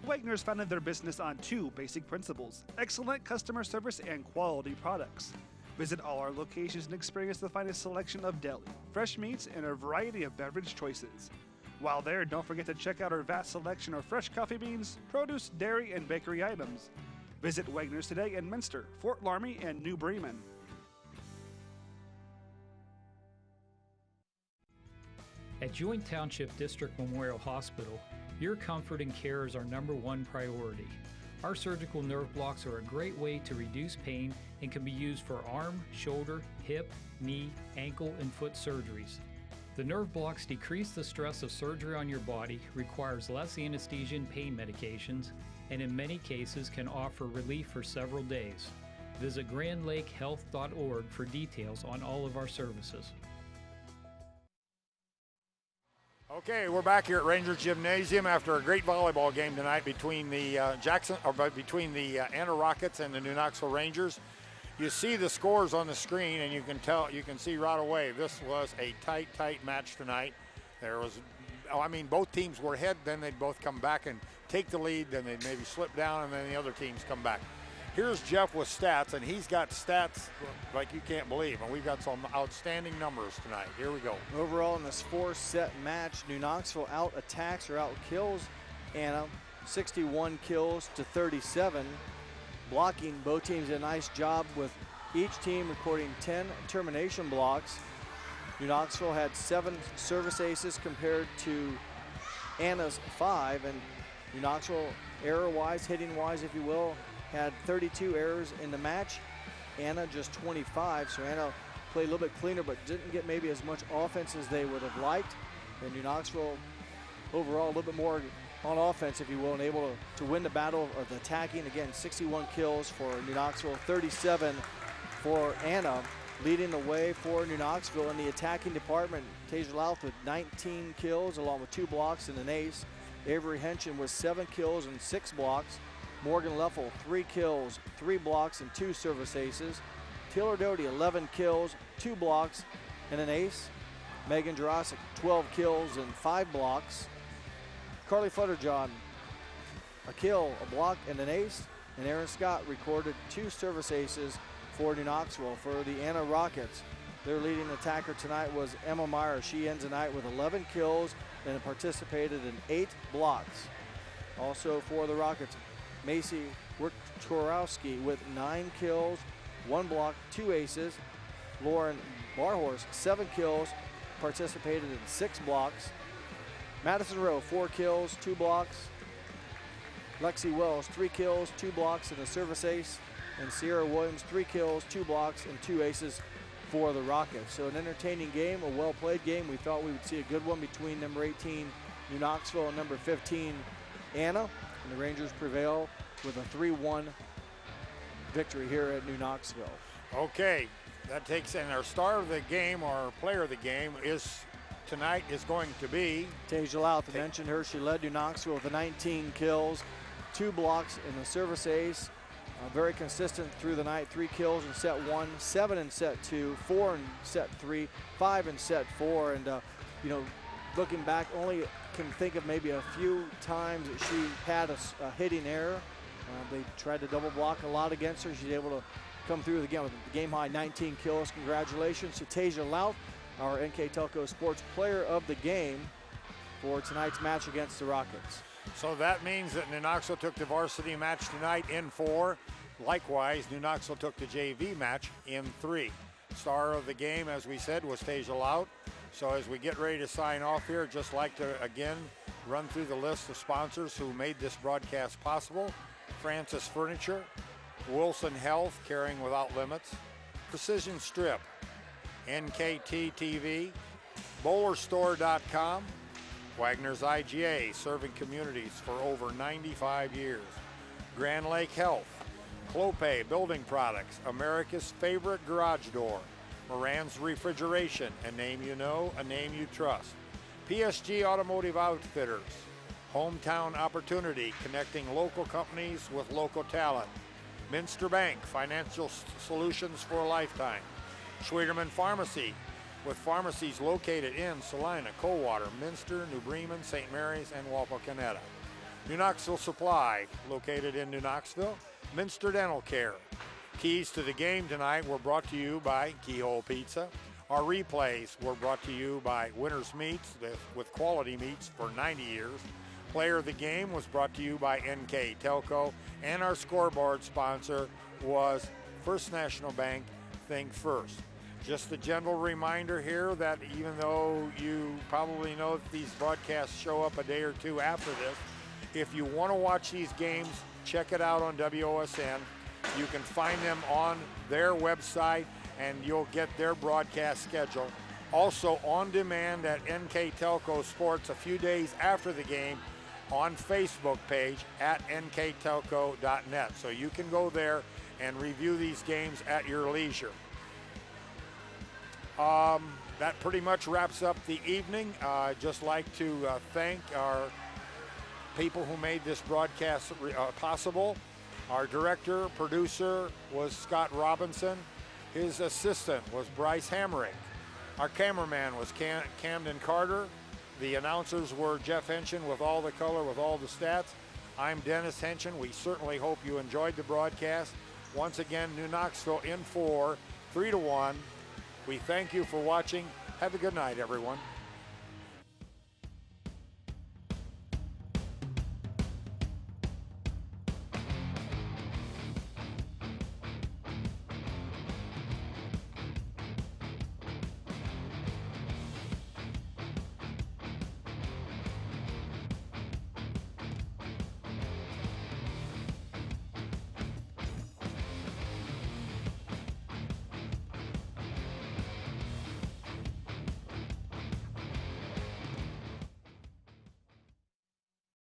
Wegner's founded their business on 2 basic principles: excellent customer service and quality products. Visit all our locations and experience the finest selection of deli, fresh meats, and a variety of beverage choices. While there, don't forget to check out our vast selection of fresh coffee beans, produce, dairy, and bakery items. Visit Wegner's today in Minster, Fort Laramie, and New Bremen. At Joint Township District Memorial Hospital, your comfort and care is our #1 priority. Our surgical nerve blocks are a great way to reduce pain and can be used for arm, shoulder, hip, knee, ankle, and foot surgeries. The nerve blocks decrease the stress of surgery on your body, requires less anesthesia and pain medications, and in many cases can offer relief for several days. Visit grandlakehealth.org for details on all of our services. Okay, we're back here at Rangers Gymnasium after a great volleyball game tonight between the Anna Rockets and the New Knoxville Rangers. You see the scores on the screen, and you can see right away this was a tight match tonight. There was, both teams were ahead, then they'd both come back and take the lead, then they'd maybe slip down, and then the other teams come back. Here's Jeff with stats, and he's got stats like you can't believe, and we've got some outstanding numbers tonight. Here we go. Overall in this 4-set match, New Knoxville out-attacks or out-kills Anna, 61 kills to 37. blocking. Both teams did a nice job with each team recording 10 termination blocks. New Knoxville had 7 service aces compared to Anna's 5, and New Knoxville, error-wise, hitting-wise, if you will, had 32 errors in the match. Anna just 25, so Anna played a little bit cleaner but didn't get maybe as much offense as they would have liked. And New Knoxville overall a little bit more on offense, if you will, and able to win the battle of the attacking. Again, 61 kills for New Knoxville, 37 for Anna. Leading the way for New Knoxville in the attacking department, Tasia Louth with 19 kills along with 2 blocks and an ace. Avery Henson with 7 kills and 6 blocks. Morgan Leffel, 3 kills, 3 blocks, and 2 service aces. Taylor Doty, 11 kills, 2 blocks, and an ace. Megan Jurasic, 12 kills and 5 blocks. Carly Futterjohn, a kill, a block, and an ace. And Aaron Scott recorded 2 service aces for New Knoxville. For the Anna Rockets, their leading attacker tonight was Emma Meyer. She ends the night with 11 kills and participated in 8 blocks. Also for the Rockets, Macy Wiktorowski with 9 kills, 1 block, 2 aces. Lauren Barhorse, 7 kills, participated in 6 blocks. Madison Rowe, 4 kills, 2 blocks. Lexi Wells, 3 kills, 2 blocks, and a service ace. And Sierra Williams, 3 kills, 2 blocks, and 2 aces for the Rockets. So an entertaining game, a well-played game. We thought we would see a good one between number 18, New Knoxville, and number 15, Anna. And the Rangers prevail with a 3-1 victory here at New Knoxville. Okay, that takes in our star of the game, or player of the game, tonight is going to be Tasia Louth. I mentioned her. She led New Knoxville with 19 kills, 2 blocks, and a service ace. Very consistent through the night. 3 kills in set 1, 7 in set 2, 4 in set 3, 5 in set 4. And, you know, looking back, only can think of maybe a few times that she had a hitting error. They tried to double block a lot against her. She's able to come through again with the game high 19 kills. Congratulations to Tasia Louth, our NKTelco Sports Player of the Game for tonight's match against the Rockets. So that means that New Knoxville took the varsity match tonight in 4. Likewise, New Knoxville took the JV match in 3. Star of the game, as we said, was Tasia Louth. So as we get ready to sign off here, just like to again run through the list of sponsors who made this broadcast possible. Francis Furniture, Wilson Health, Caring Without Limits, Precision Strip, NKT TV, BowlerStore.com, Wagner's IGA, serving communities for over 95 years. Grand Lake Health, Clopay Building Products, America's favorite garage door. Moran's Refrigeration, a name you know, a name you trust. PSG Automotive Outfitters, Hometown Opportunity, connecting local companies with local talent. Minster Bank, financial solutions for a lifetime. Schwederman Pharmacy, with pharmacies located in Salina, Coldwater, Minster, New Bremen, St. Mary's, and Wapakoneta. New Knoxville Supply, located in New Knoxville. Minster Dental Care. Keys to the game tonight were brought to you by Keyhole Pizza. Our replays were brought to you by Winners Meats, with quality meats for 90 years. Player of the game was brought to you by NKTelco, and our scoreboard sponsor was First National Bank, Think First. Just a gentle reminder here that even though you probably know that these broadcasts show up a day or two after this, if you want to watch these games, check it out on WOSN. You can find them on their website, and you'll get their broadcast schedule. Also on demand at NKTelco Sports a few days after the game on Facebook page at nktelco.net. So you can go there and review these games at your leisure. That pretty much wraps up the evening. I'd just like to thank our people who made this broadcast possible. Our director, producer was Scott Robinson. His assistant was Bryce Hammering. Our cameraman was Camden Carter. The announcers were Jeff Henson with all the color, with all the stats. I'm Dennis Henson. We certainly hope you enjoyed the broadcast. Once again, New Knoxville in 4, 3-1. We thank you for watching. Have a good night, everyone.